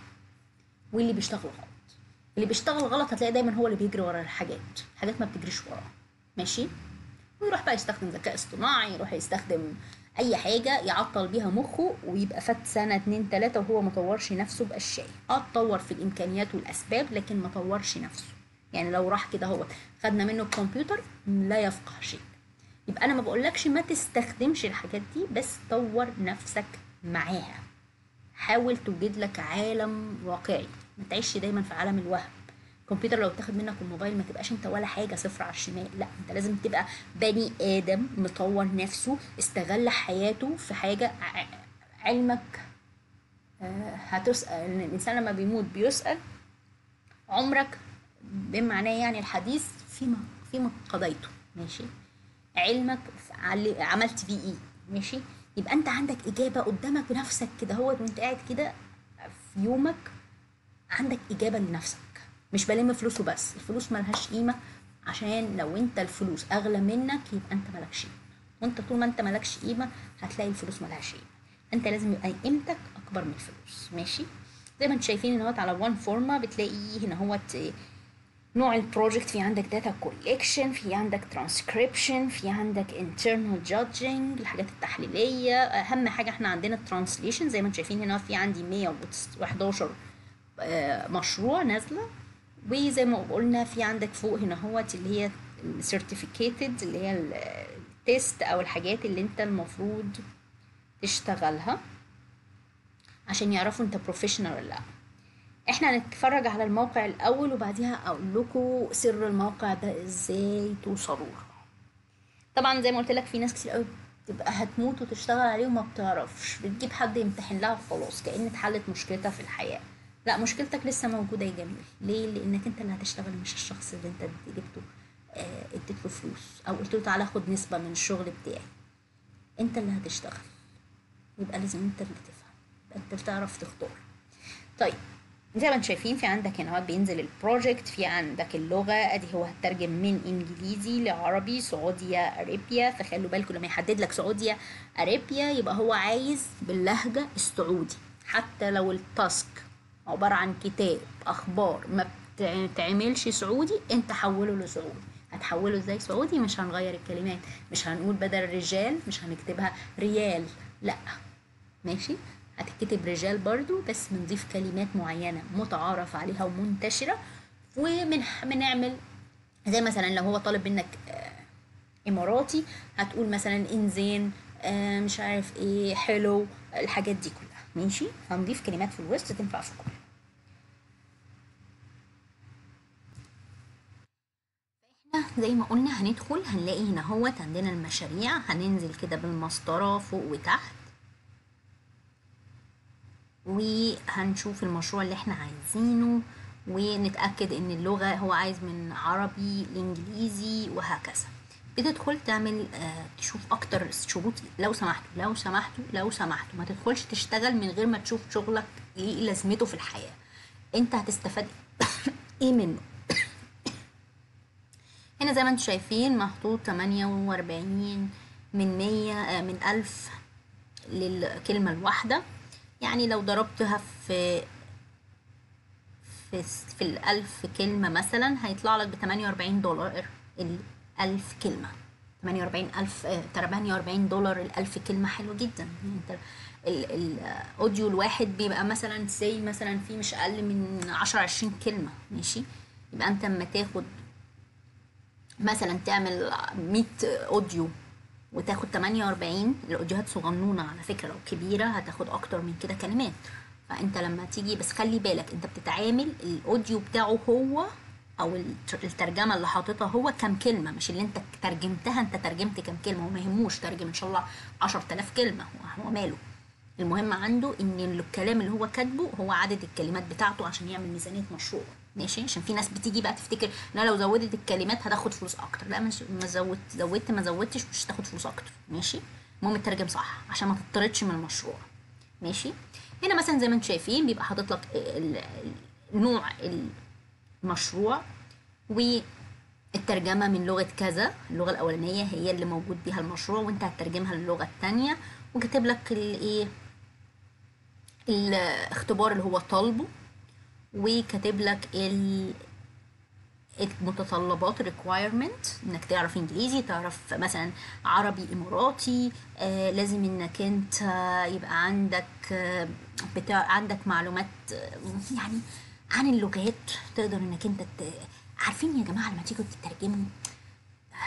واللي بيشتغل غلط. اللي بيشتغل غلط هتلاقي دايما هو اللي بيجري ورا حاجات ما بتجريش وراه. ماشي؟ ويروح بقى يستخدم ذكاء اصطناعي، يروح يستخدم اي حاجة يعطل بيها مخه ويبقى فات سنة 2 3 وهو مطورش نفسه بأشياء. اتطور في الامكانيات والاسباب لكن مطورش نفسه. يعني لو راح كده هو خدنا منه الكمبيوتر لا يفقه شيء. يبقى انا ما بقولكش ما تستخدمش الحاجات دي، بس طور نفسك معاها. حاول توجد لك عالم واقعي، ما تعيش دايما في عالم الوهم. الكمبيوتر لو تاخد منك الموبايل ما تبقاش انت ولا حاجة صفر على الشمال، لا، انت لازم تبقى بني ادم مطور نفسه، استغل حياته في حاجة. علمك هتسأل. الانسان لما بيموت بيسأل عمرك بما معناه يعني الحديث فيما قضيته. ماشي؟ علمك عملت بيه ايه؟ ماشي؟ يبقى انت عندك اجابه قدامك بنفسك كده هو وانت قاعد كده في يومك عندك إجابة لنفسك. مش بلم فلوس وبس، الفلوس ملهاش قيمة، عشان لو انت الفلوس أغلى منك يبقى انت ملكش قيمة، وانت طول ما انت ملكش قيمة هتلاقي الفلوس ملهاش قيمة. انت لازم يبقى قيمتك أكبر من الفلوس. ماشي؟ زي ما انتم شايفين هنا هوت على وان فورما بتلاقي هنا هوت نوع البروجكت، في عندك داتا كوليكشن، في عندك ترانسكريبشن، في عندك internal judging الحاجات التحليلية. أهم حاجة احنا عندنا الترانسليشن. زي ما انتم شايفين هنا في عندي 111 مشروع نازلة. وزي ما قلنا في عندك فوق هنا هوت اللي هي السيرتيفيكيتد، اللي هي التيست او الحاجات اللي انت المفروض تشتغلها عشان يعرفوا انت بروفيشنال ولا لا. احنا هنتفرج على الموقع الاول وبعديها اقول لكم سر الموقع ده ازاي توصلوا له. طبعا زي ما قلت لك في ناس كتير قوي تبقى هتموت وتشتغل عليه وما بتعرفش، بتجيب حد يمتحن لها وخلاص كأن اتحلت مشكلتها في الحياة. لا، مشكلتك لسه موجودة يا جميل. ليه؟ لانك انت اللي هتشتغل، مش الشخص اللي انت جبته اديت له فلوس او قلت له تعالى خد نسبة من الشغل بتاعي. انت اللي هتشتغل، يبقى لازم انت اللي تفهم، يبقى انت اللي تعرف تختار. طيب زي ما انتم شايفين في عندك هنا بينزل البروجكت، في عندك اللغة ادي هو هترجم من انجليزي لعربي سعودية ارابيا. فخلوا بالكم لما يحدد لك سعودية ارابيا يبقى هو عايز باللهجة السعودي. حتى لو التاسك عبارة عن كتاب اخبار ما بتعملش سعودي، انت حوله لسعودي. هتحوله ازاي سعودي؟ مش هنغير الكلمات، مش هنقول بدل رجال مش هنكتبها ريال، لا. ماشي؟ هتكتب رجال برضو، بس بنضيف كلمات معينة متعارف عليها ومنتشرة. بنعمل زي مثلا لو هو طالب منك إماراتي، هتقول مثلا إنزين، مش عارف إيه، حلو، الحاجات دي كلها. ماشي؟ هنضيف كلمات في الوسط تنفع في كله. زي ما قلنا هندخل هنلاقي هنا هوت عندنا المشاريع، هننزل كده بالمسطرة فوق وتحت وهنشوف المشروع اللي احنا عايزينه، ونتأكد ان اللغة هو عايز من عربي لانجليزي وهكذا. بتدخل تعمل تشوف اكتر شروط. لو سمحتوا لو سمحتوا لو سمحتوا ما تدخلش تشتغل من غير ما تشوف شغلك ايه لازمته في الحياة، انت هتستفاد ايه منه. هنا زي ما انتم شايفين محطوط 48 من 100 من 1000 للكلمة الواحدة. يعني لو ضربتها في الألف كلمة مثلا هيطلع لك ب48 دولار الألف كلمة. 48 دولار الألف كلمة، حلو جدا. يعني انت الأوديو الواحد بيبقى مثلا مثلا فيه مش أقل من 10-20 كلمة. ماشي؟ يبقى انت اما تاخد مثلا تعمل 100 أوديو وتاخد 48 الأوديوهات صغنونة على فكرة، لو كبيرة هتاخد أكتر من كده كلمات. فانت لما تيجي بس خلي بالك انت بتتعامل الاوديو بتاعه هو او الترجمه اللي حاططها هو كام كلمه، مش اللي انت ترجمتها. انت ترجمت كام كلمه، هو ما يهموش ترجم ان شاء الله 10,000 كلمه، هو ماله. المهم عنده ان الكلام اللي هو كاتبه هو عدد الكلمات بتاعته عشان يعمل ميزانيه مشروع. ماشي؟ عشان في ناس بتيجي بقى تفتكر ان انا لو زودت الكلمات هتاخد فلوس اكتر. لا، مش ما زودت ما زودتش مش هتاخد فلوس اكتر. ماشي؟ المهم تترجم صح عشان ما تطردش من المشروع. ماشي؟ هنا مثلا زي ما انتم شايفين بيبقى حاطط لك نوع المشروع والترجمة من لغة كذا. اللغة الأولانية هي اللي موجود بيها المشروع وانت هتترجمها للغة التانية، وكاتب لك الايه الاختبار اللي هو طالبه، وكاتب لك المتطلبات requirement، انك تعرف انجليزي، تعرف مثلا عربي اماراتي، لازم انك انت يبقى عندك عندك معلومات يعني عن اللغات، تقدر انك انت عارفين يا جماعه لما تيجوا تترجموا،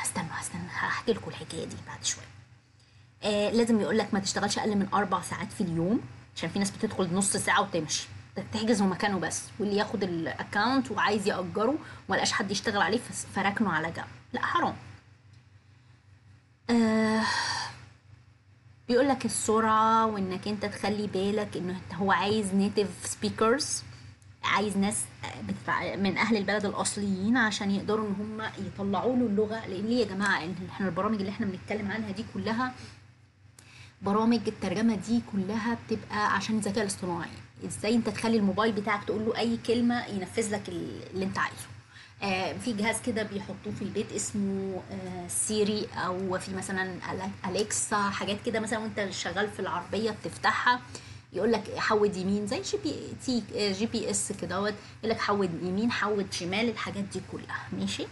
استنوا هحكي لكم الحكايه دي بعد شويه. لازم يقول لك ما تشتغلش اقل من 4 ساعات في اليوم، عشان في ناس بتدخل نص ساعه وتمشي، تحجز مكانه بس، واللي ياخد الاكونت وعايز ياجره وملقاش حد يشتغل عليه فركنه على جنب. لا حرام. آه بيقول لك السرعه، وانك انت تخلي بالك انه هو عايز نيتيف سبيكرز، عايز ناس من اهل البلد الاصليين عشان يقدروا ان هم يطلعوا له اللغه. لان ليه يا جماعه؟ احنا البرامج اللي احنا بنتكلم عنها دي كلها برامج الترجمة دي كلها بتبقى عشان الذكاء الاصطناعي. ازاي انت تخلي الموبايل بتاعك تقول له اي كلمه ينفذ لك اللي انت عايزه. في جهاز كده بيحطوه في البيت اسمه سيري، او في مثلا اليكسا، حاجات كده مثلا وانت شغال في العربيه بتفتحها يقول لك حود يمين، زي جي بي اس كدهوت، يقول لك حود يمين حود شمال، الحاجات دي كلها ماشي.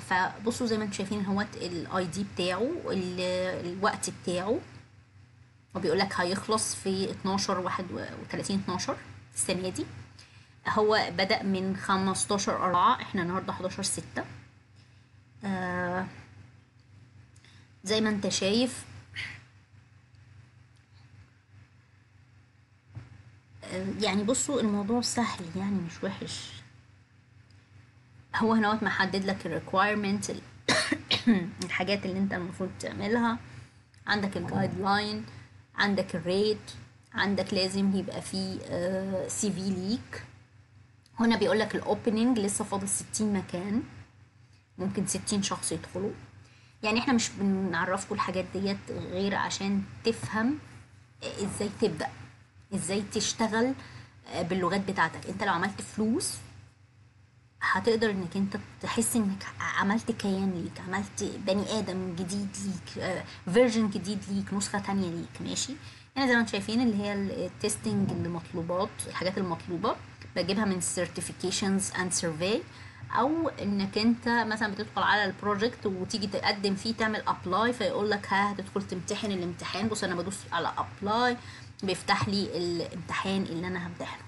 فبصوا زي ما انتم شايفين اهوت الاي دي بتاعه، الوقت بتاعه، وبيقول لك هيخلص في 12 31 12 السنه دي. هو بدأ من 15/4، احنا النهارده 11/6. آه زي ما انت شايف يعني بصوا الموضوع سهل يعني مش وحش. هو هنا محدد لك الريكويرمنت الحاجات اللي انت المفروض تعملها. عندك الجايد لاين، عندك الريت، عندك لازم يبقى فيه سي في ليك. هنا بيقول لك الاوبننج لسه فاضل 60 مكان، ممكن 60 شخص يدخلوا. يعني احنا مش بنعرفكم الحاجات ديت غير عشان تفهم ازاي تبدأ، ازاي تشتغل باللغات بتاعتك. انت لو عملت فلوس هتقدر انك انت تحس انك عملت كيان ليك، عملت بني ادم جديد ليك، فيرجن جديد ليك، نسخة تانية ليك ماشي. يعني زي ما انتم شايفين اللي هي التستنج المطلوبات، الحاجات المطلوبة بجيبها من certifications and survey، او انك انت مثلا بتدخل على البروجكت وتيجي تقدم فيه تعمل ابلاي فيقول لك ها هتدخل تمتحن الامتحان. بص انا بدوس على ابلاي بيفتح لي الامتحان اللي انا همتحنه،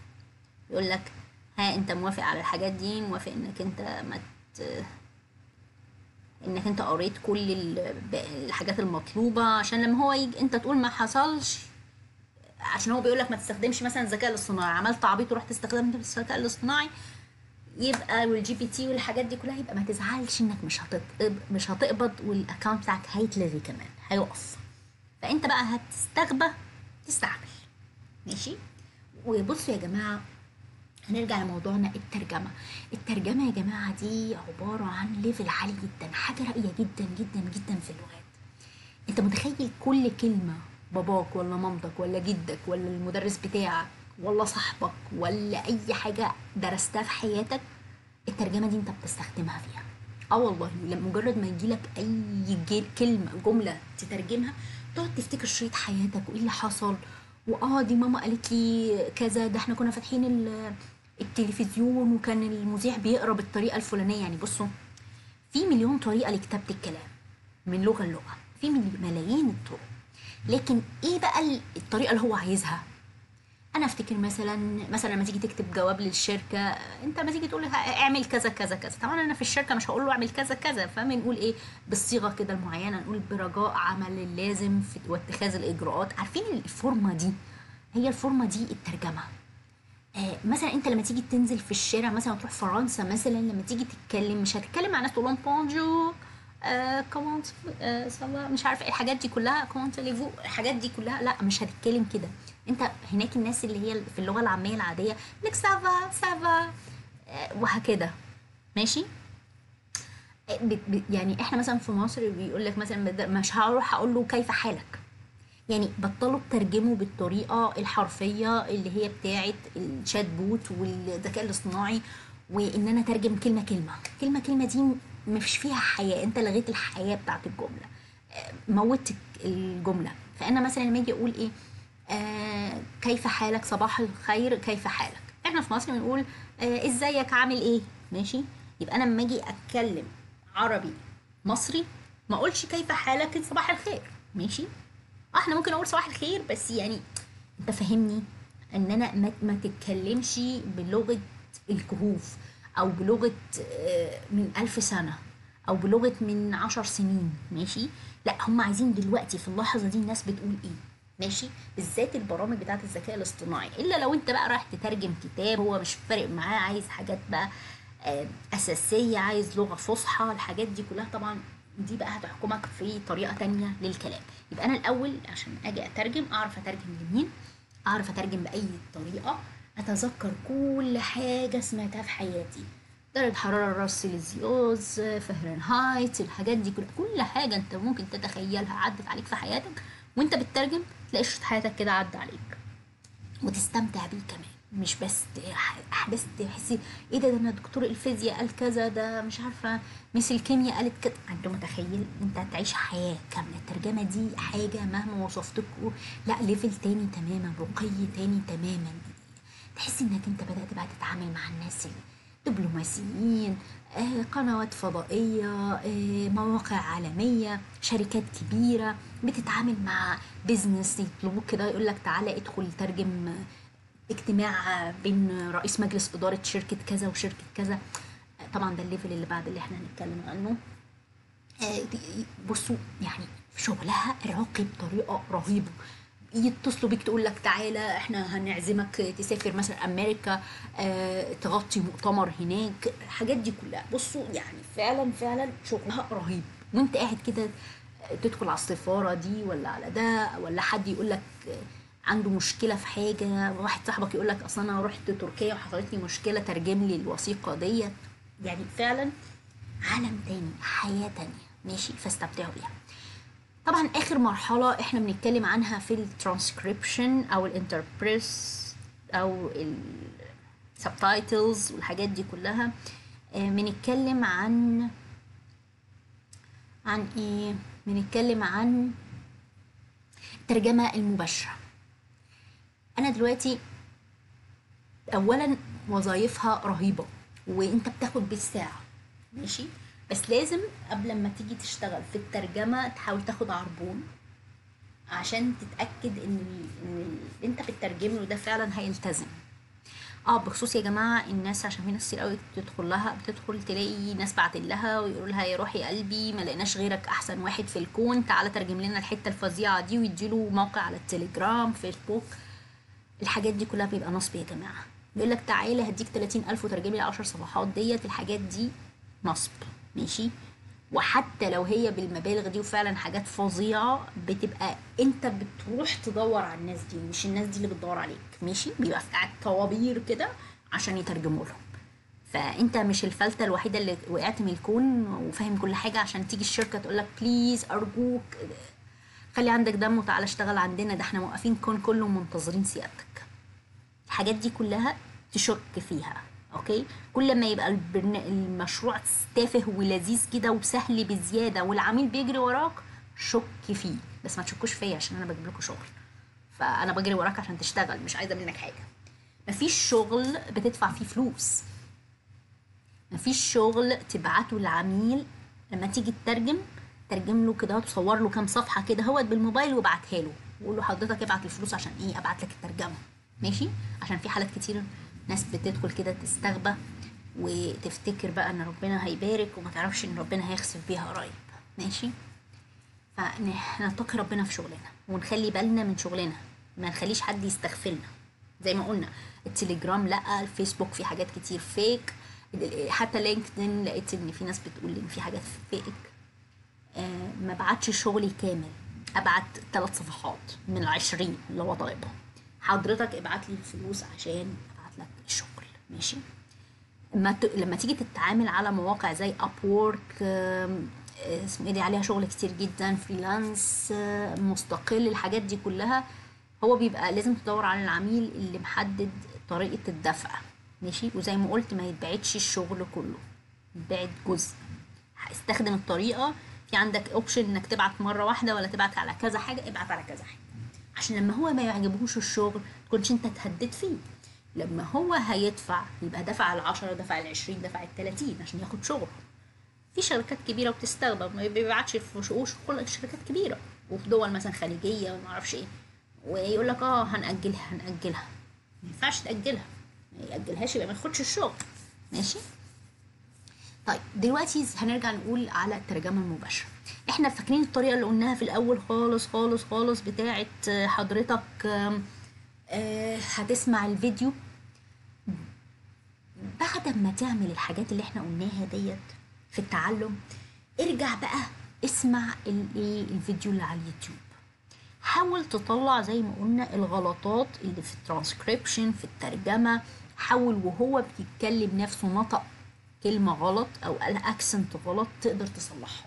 يقول لك ها انت موافق على الحاجات دي، موافق انك انت ما انك انت قريت كل الحاجات المطلوبة، عشان لما هو يجي انت تقول ما حصلش. عشان هو بيقول لك ما تستخدمش مثلا الذكاء الاصطناعي، عملت عبيط ورحت استخدمت الذكاء الاصطناعي يبقى والجي بي تي والحاجات دي كلها، يبقى ما تزعلش انك مش هتقبض والاكونت بتاعك هيتلغي كمان هيقف. فانت بقى هتستغبى تستعمل ماشي. وبصوا يا جماعه هنرجع لموضوعنا الترجمة. الترجمة يا جماعة دي عبارة عن ليفل عالي جدا، حاجة راقية جدا جدا جدا في اللغات. انت متخيل كل كلمة باباك ولا مامتك ولا جدك ولا المدرس بتاعك ولا صاحبك ولا اي حاجة درستها في حياتك الترجمة دي انت بتستخدمها فيها؟ اه والله لما مجرد ما يجيلك اي كلمة جملة تترجمها تقعد تفتكر شريط حياتك وايه اللي حصل. دي ماما قالت لي كذا، ده احنا كنا فاتحين التلفزيون وكان المذيع بيقرا بالطريقة الفلانية. يعني بصوا في مليون طريقة لكتابة الكلام من لغة للغة، في ملايين الطرق، لكن ايه بقى الطريقة اللي هو عايزها؟ انا افتكر مثلا لما تيجي تكتب جواب للشركه، انت لما تيجي تقول لها اعمل كذا كذا كذا، طبعا انا في الشركه مش هقول له اعمل كذا كذا، فبنقول ايه بالصيغه كده المعينه، نقول برجاء عمل اللازم في واتخاذ الاجراءات. عارفين الفورمه دي؟ هي الفورمه دي الترجمه. مثلا انت لما تيجي تنزل في الشارع مثلا تروح فرنسا مثلا، لما تيجي تتكلم مش هتتكلم مع ناس تقول لهم بونجور كومونت سافا مش عارفه ايه الحاجات دي كلها، كومونت ليفو الحاجات دي كلها، لا مش هتتكلم كده. انت هناك الناس اللي هي في اللغه العاميه العاديه لك سافا سافا وهكذا ماشي. يعني احنا مثلا في مصر بيقول لك مثلا مش هروح اقول له كيف حالك. يعني بطلوا تترجموا بالطريقة الحرفية اللي هي بتاعت الشات بوت والذكاء الاصطناعي، وان انا اترجم كلمة كلمة كلمة كلمة دي مش فيها حياة، انت لغيت الحياة بتاعت الجملة، موت الجملة. فانا مثلا لما اجي اقول ايه كيف حالك، صباح الخير كيف حالك، احنا في مصر بنقول ازيك عامل ايه ماشي. يبقى انا لما اجي اتكلم عربي مصري ما اقولش كيف حالك صباح الخير ماشي. احنا ممكن اقول صباح الخير بس يعني انت فاهمني ان انا ما تتكلمش بلغة الكهوف او بلغة من 1000 سنة او بلغة من 10 سنين ماشي. لا هم عايزين دلوقتي في اللحظة دي الناس بتقول ايه ماشي. بالذات البرامج بتاعت الذكاء الاصطناعي، الا لو انت بقى رايح تترجم كتاب هو مش فارق معاه، عايز حاجات بقى اساسية، عايز لغة فصحى، الحاجات دي كلها طبعا دي بقى هتحكمك في طريقة تانية للكلام. يبقى انا الاول عشان اجي اترجم اعرف اترجم لمين، اعرف اترجم باي طريقة، اتذكر كل حاجة سمعتها في حياتي، درجة حرارة سيليزيوس فهرنهايت، الحاجات دي كل حاجة انت ممكن تتخيلها عدت عليك في حياتك وانت بتترجم تلاقي شريط حياتك كده عدى عليك. وتستمتع بيه كمان، مش بس احداث تحسي ايه ده انا دكتور الفيزياء قال كذا، ده مش عارفه ميس الكيمياء قالت كده. انت متخيل انت هتعيش حياه كامله؟ الترجمه دي حاجه مهما وصفتك لا ليفل تاني تماما، رقي تاني تماما. تحس انك انت بدات بقى تتعامل مع الناس دبلوماسيين، قنوات فضائية، مواقع عالمية، شركات كبيرة، بتتعامل مع بيزنس يطلبوك كده يقول لك تعالى ادخل ترجم اجتماع بين رئيس مجلس إدارة شركة كذا وشركة كذا. طبعا ده الليفل اللي بعد اللي احنا هنتكلم عنه. بصوا يعني شغلها راقي بطريقة رهيبة. يتصلوا بيك تقول لك تعالى احنا هنعزمك تسافر مثلا امريكا، تغطي مؤتمر هناك، الحاجات دي كلها. بصوا يعني فعلا فعلا شغلها رهيب. وانت قاعد كده تدخل على السفارة دي ولا على ده، ولا حد يقول لك عنده مشكلة في حاجة، واحد صاحبك يقول لك اصلا انا رحت تركيا وحصلت لي مشكلة ترجم لي الوثيقة ديت. يعني فعلا عالم تاني، حياة تانية، ماشي، فاستمتعوا بيها. طبعا اخر مرحلة احنا بنتكلم عنها في الترانسكريبشن او الانتربريس او السبتايتلز والحاجات دي كلها. بنتكلم عن ايه؟ بنتكلم عن الترجمة المباشرة. انا دلوقتي اولا وظايفها رهيبة وانت بتاخد بالساعة، ماشي، بس لازم قبل ما تيجي تشتغل في الترجمة تحاول تاخد عربون عشان تتأكد ان اللي انت بتترجم له ده فعلا هيلتزم. بخصوص يا جماعة الناس، عشان في ناس كتير قوي بتدخل لها، بتدخل تلاقي ناس بعتين لها ويقولوا لها يا روحي قلبي ما لقيناش غيرك احسن واحد في الكون، تعالى ترجم لنا الحتة الفظيعة دي، ويديله موقع على التليجرام فيسبوك. الحاجات دي كلها بيبقى نصب يا جماعة. بيقول لك تعالى هديك 30,000 وترجم لي 10 صفحات. ديت الحاجات دي نصب، ماشي. وحتى لو هي بالمبالغ دي وفعلا حاجات فظيعة، بتبقى انت بتروح تدور على الناس دي، مش الناس دي اللي بتدور عليك، ماشي. بيبقى في قاعد طوابير كده عشان يترجموا لهم. فانت مش الفلتة الوحيدة اللي وقعت من الكون وفاهم كل حاجة عشان تيجي الشركة تقولك بليز ارجوك خلي عندك دم وتعالى اشتغل عندنا، ده احنا موقفين الكون كله منتظرين سيادتك. الحاجات دي كلها تشك فيها، اوكي. كل ما يبقى المشروع تافه ولذيذ كده وسهل بزياده والعميل بيجري وراك، شك فيه. بس ما تشكوش فيا عشان انا بجيب لكم شغل، فانا بجري وراك عشان تشتغل، مش عايزه منك حاجه. مفيش شغل بتدفع فيه فلوس، مفيش شغل تبعته للعميل لما تيجي تترجم، ترجم له كده تصور له كام صفحه كده هوت بالموبايل وابعتها له وقول له حضرتك ابعت الفلوس عشان ايه ابعت لك الترجمه، ماشي. عشان في حالات كتير ناس بتدخل كده تستغبى وتفتكر بقى ان ربنا هيبارك وما تعرفش ان ربنا هيخسف بيها قريب، ماشي. فنتقي ربنا في شغلنا ونخلي بالنا من شغلنا، ما نخليش حد يستغفلنا. زي ما قلنا التليجرام لا، الفيسبوك في حاجات كتير فيك، حتى لينكدين لقيت ان في ناس بتقول ان في حاجات فيك. ما بعتش شغلي كامل، ابعت 3 صفحات من 20 اللي هو طالبهم، حضرتك ابعت لي الفلوس عشان ابعت لك الشغل، ماشي. لما تيجي تتعامل على مواقع زي اب وورك، اسمه ايه دي، عليها شغل كتير جدا، فريلانس، مستقل، الحاجات دي كلها هو بيبقى لازم تدور على العميل اللي محدد طريقة الدفع، ماشي. وزي ما قلت ما يتبعتش الشغل كله، يتبعت جزء. استخدم الطريقة، في عندك اوبشن انك تبعت مرة واحدة ولا تبعت على كذا حاجة، ابعت على كذا حاجة عشان لما هو ما يعجبهوش الشغل تكونش انت تهدد فيه. لما هو هيدفع يبقى دفع 10، دفع 20، دفع 30 عشان ياخد شغل. في شركات كبيرة وبتستخدم ما بيبعتش في شؤون كل شركات كبيرة وفي دول مثلا خليجية وما اعرفش ايه، ويقول لك هنأجلها هنأجلها. ما ينفعش تأجلها، ما يأجلهاش يبقى ما ياخدش الشغل، ماشي. طيب دلوقتي هنرجع نقول على الترجمة المباشرة. احنا فاكرين الطريقة اللي قلناها في الأول خالص خالص خالص بتاعة حضرتك هتسمع الفيديو بعد ما تعمل الحاجات اللي احنا قلناها ديت في التعلم. ارجع بقى اسمع الفيديو اللي على اليوتيوب، حاول تطلع زي ما قلنا الغلطات اللي في الترانسكريبشن في الترجمة. حاول وهو بيتكلم نفسه نطق كلمة غلط او قال اكسنت غلط تقدر تصلحها.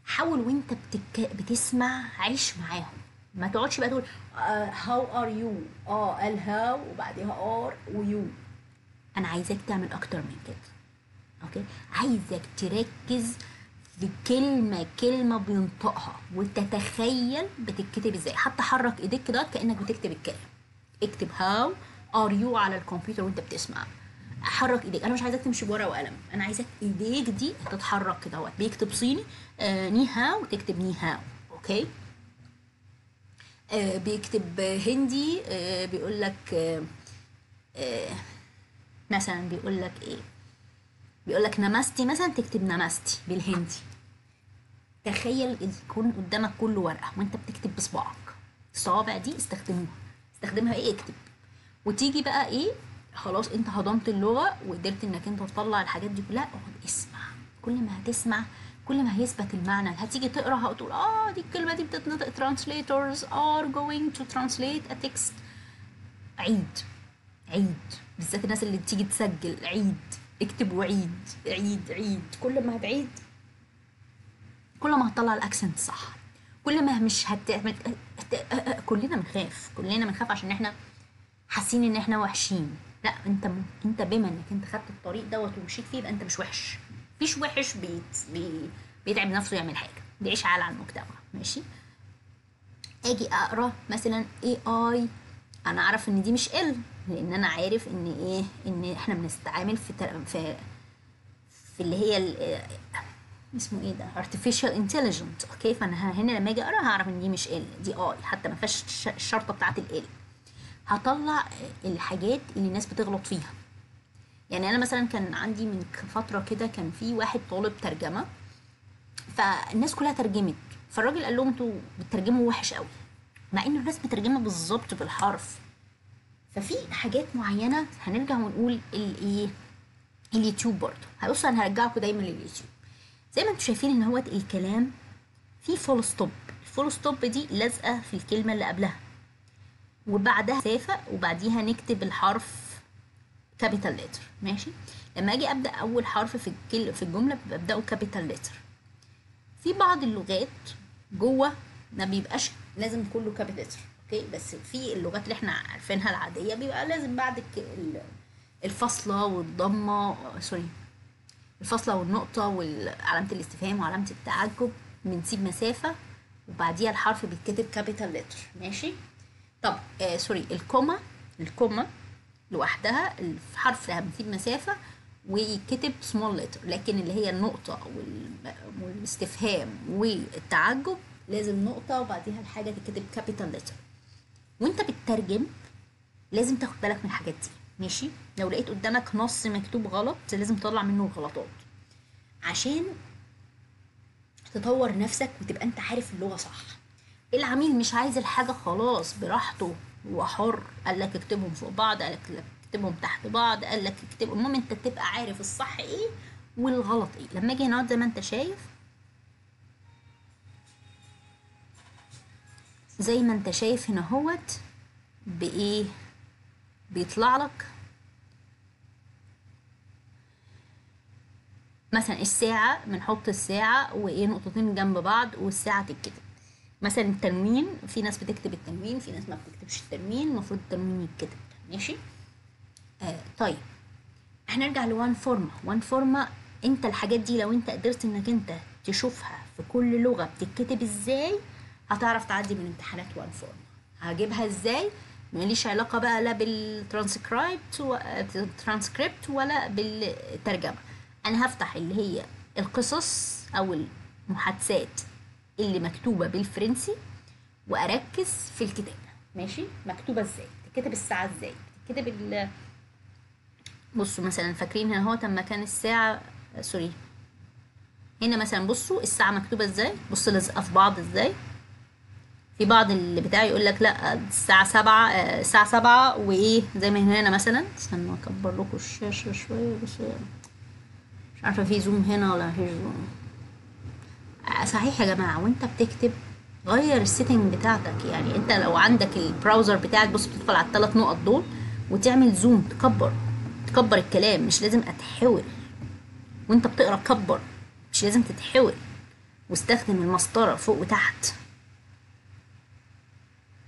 حاول وانت بتسمع عيش معاهم، ما تقعدش بقى تقول هاو ار يو، قال هاو وبعديها ار ويو. انا عايزاك تعمل اكتر من كده. اوكي، عايزك تركز في كلمة كلمة بينطقها وتتخيل بتتكتب ازاي. حتى حرك ايديك كده كأنك بتكتب الكلام. اكتب هاو ار يو على الكمبيوتر وانت بتسمع. حرك ايديك، انا مش عايزاك تمشي بورقه وقلم، انا عايزاك ايديك دي تتحرك كده. هو بيكتب صيني ني هاو تكتب ني هاو. اوكي. بيكتب هندي بيقول لك آه مثلا بيقول لك ايه، بيقول لك نماستي مثلا تكتب نماستي بالهندي. تخيل يكون قدامك كل ورقه وانت بتكتب بصباعك. الصوابع دي استخدمها ايه، اكتب. وتيجي بقى ايه، خلاص انت هضمت اللغه وقدرت انك انت تطلع الحاجات دي كلها، اقعد اسمع. كل ما هتسمع كل ما هيثبت المعنى. هتيجي تقرا هتقول دي الكلمه دي بتتنطق translators are going to translate a text. عيد عيد، بالذات الناس اللي بتيجي تسجل، عيد اكتب وعيد، عيد عيد. كل ما هتعيد كل ما هتطلع الاكسنت صح. كل ما مش كلنا بنخاف عشان احنا حاسين ان احنا وحشين. لا، انت بما انك انت خدت الطريق دوت ومشيت فيه يبقى انت مش وحش. مفيش وحش بيتعب نفسه يعمل حاجه، بيعيش عال على المجتمع. ماشي. اجي اقرا مثلا اي اي، انا اعرف ان دي مش لان انا عارف ان ان احنا بنستعمل في اللي هي اسمه ايه ده artificial intelligence. اوكي، فانا هنا لما اجي اقرا هعرف ان دي مش دي حتى ما فيهاش الشرطه بتاعت هطلع الحاجات اللي الناس بتغلط فيها. يعني انا مثلا كان عندي من فتره كده كان في واحد طالب ترجمه، فالناس كلها ترجمت، فالراجل قال لهم انتوا بتترجموا وحش قوي، مع ان الناس مترجمه بالظبط بالحرف. ففي حاجات معينه هنرجع ونقول الايه، اليوتيوب برضه. بصوا انا هرجعكم دايما لليوتيوب. زي ما انتم شايفين ان هو الكلام في فول ستوب. الفول ستوب دي لازقه في الكلمه اللي قبلها وبعدها مسافه وبعديها نكتب الحرف كابيتال لتر. ماشي. لما اجي ابدا اول حرف في الجمله ببداه كابيتال لتر. في بعض اللغات جوه ما بيبقاش لازم كله كابيتال لتر. اوكي، بس في اللغات اللي احنا عارفينها العاديه بيبقى لازم بعد الفاصله والضمه، سوري، الفاصله والنقطه وعلامه الاستفهام وعلامه التعجب بنسيب مسافه وبعديها الحرف بيتكتب كابيتال لتر. ماشي. طب سوري، الكوما لوحدها الحرف لها بنسيب مسافة ويتكتب سمول لتر، لكن اللي هي النقطة والاستفهام والتعجب لازم نقطة وبعديها الحاجة تتكتب كابيتال لتر. وانت بتترجم لازم تاخد بالك من الحاجات دي. ماشي. لو لقيت قدامك نص مكتوب غلط لازم تطلع منه غلطات عشان تطور نفسك وتبقى انت عارف اللغة صح. العميل مش عايز الحاجة خلاص براحته، هو حر. قال لك اكتبهم فوق بعض، قال لك اكتبهم تحت بعض، قال لك اكتب. المهم انت تبقى عارف الصح ايه والغلط ايه. لما اجي هنا زي ما انت شايف، هنا هوت بايه بيطلع لك مثلا الساعة، بنحط الساعة وايه نقطتين جنب بعض والساعة تتكتب. مثلا التنوين، في ناس بتكتب التنوين، في ناس ما بتكتبش التنوين، المفروض التنوين يتكتب. ماشي. طيب هنرجع لوان فورما. وان فورما انت الحاجات دي لو انت قدرت انك انت تشوفها في كل لغة بتتكتب ازاي هتعرف تعدي من امتحانات وان فورما. هجيبها ازاي؟ ماليش علاقة بقى لا بالترانسكريبت ولا بالترجمة. انا هفتح اللي هي القصص او المحادثات اللي مكتوبة بالفرنسي واركز في الكتابة. ماشي. مكتوبة ازاي، تكتب الساعة ازاي، تكتب بصوا مثلا فاكرين هنا هو لما كان الساعة سوري، هنا مثلا بصوا الساعة مكتوبة ازاي، بصوا لازقة في بعض ازاي. في بعض اللي بتاع يقول لك لا الساعة 7 الساعة 7 وايه، زي ما هنا مثلا. استنى اكبر لكم الشاشة شوية بس مش عارفة في زوم هنا ولا مفيش زوم. صحيح يا جماعة، وانت بتكتب غير السيتنج بتاعتك. يعني انت لو عندك البراوزر بتاعك بص بتدخل على الثلاث نقط دول وتعمل زوم، تكبر الكلام، مش لازم اتحول. وانت بتقرا كبر، مش لازم تتحول. واستخدم المسطرة فوق وتحت.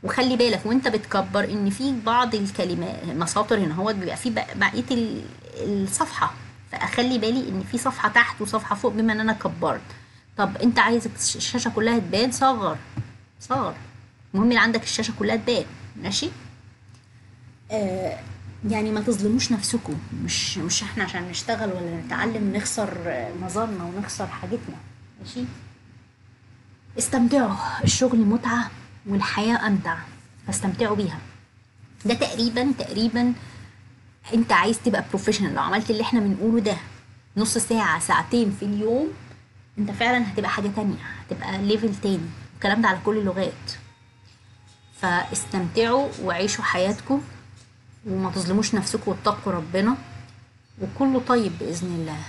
وخلي بالك وانت بتكبر ان في بعض الكلمات مساطر هنا هو بيبقى في بقيه الصفحه، فاخلي بالي ان في صفحه تحت وصفحه فوق بما ان انا كبرت. طب انت عايز الشاشه كلها تبان، صغر صغر، المهم اللي عندك الشاشه كلها تبان. ماشي. آه يعني ما تظلموش نفسكم، مش احنا عشان نشتغل ولا نتعلم نخسر نظرنا ونخسر حاجتنا. ماشي. استمتعوا، الشغل متعة والحياة أمتع، فاستمتعوا بيها. ده تقريبا انت عايز تبقى بروفيشنال لو عملت اللي احنا بنقوله ده نص ساعة ساعتين في اليوم، انت فعلا هتبقى حاجة تانية، هتبقى ليفل تاني. الكلام ده على كل اللغات. فاستمتعوا وعيشوا حياتكم وما تظلموش نفسكم واتقوا ربنا، وكله طيب بإذن الله.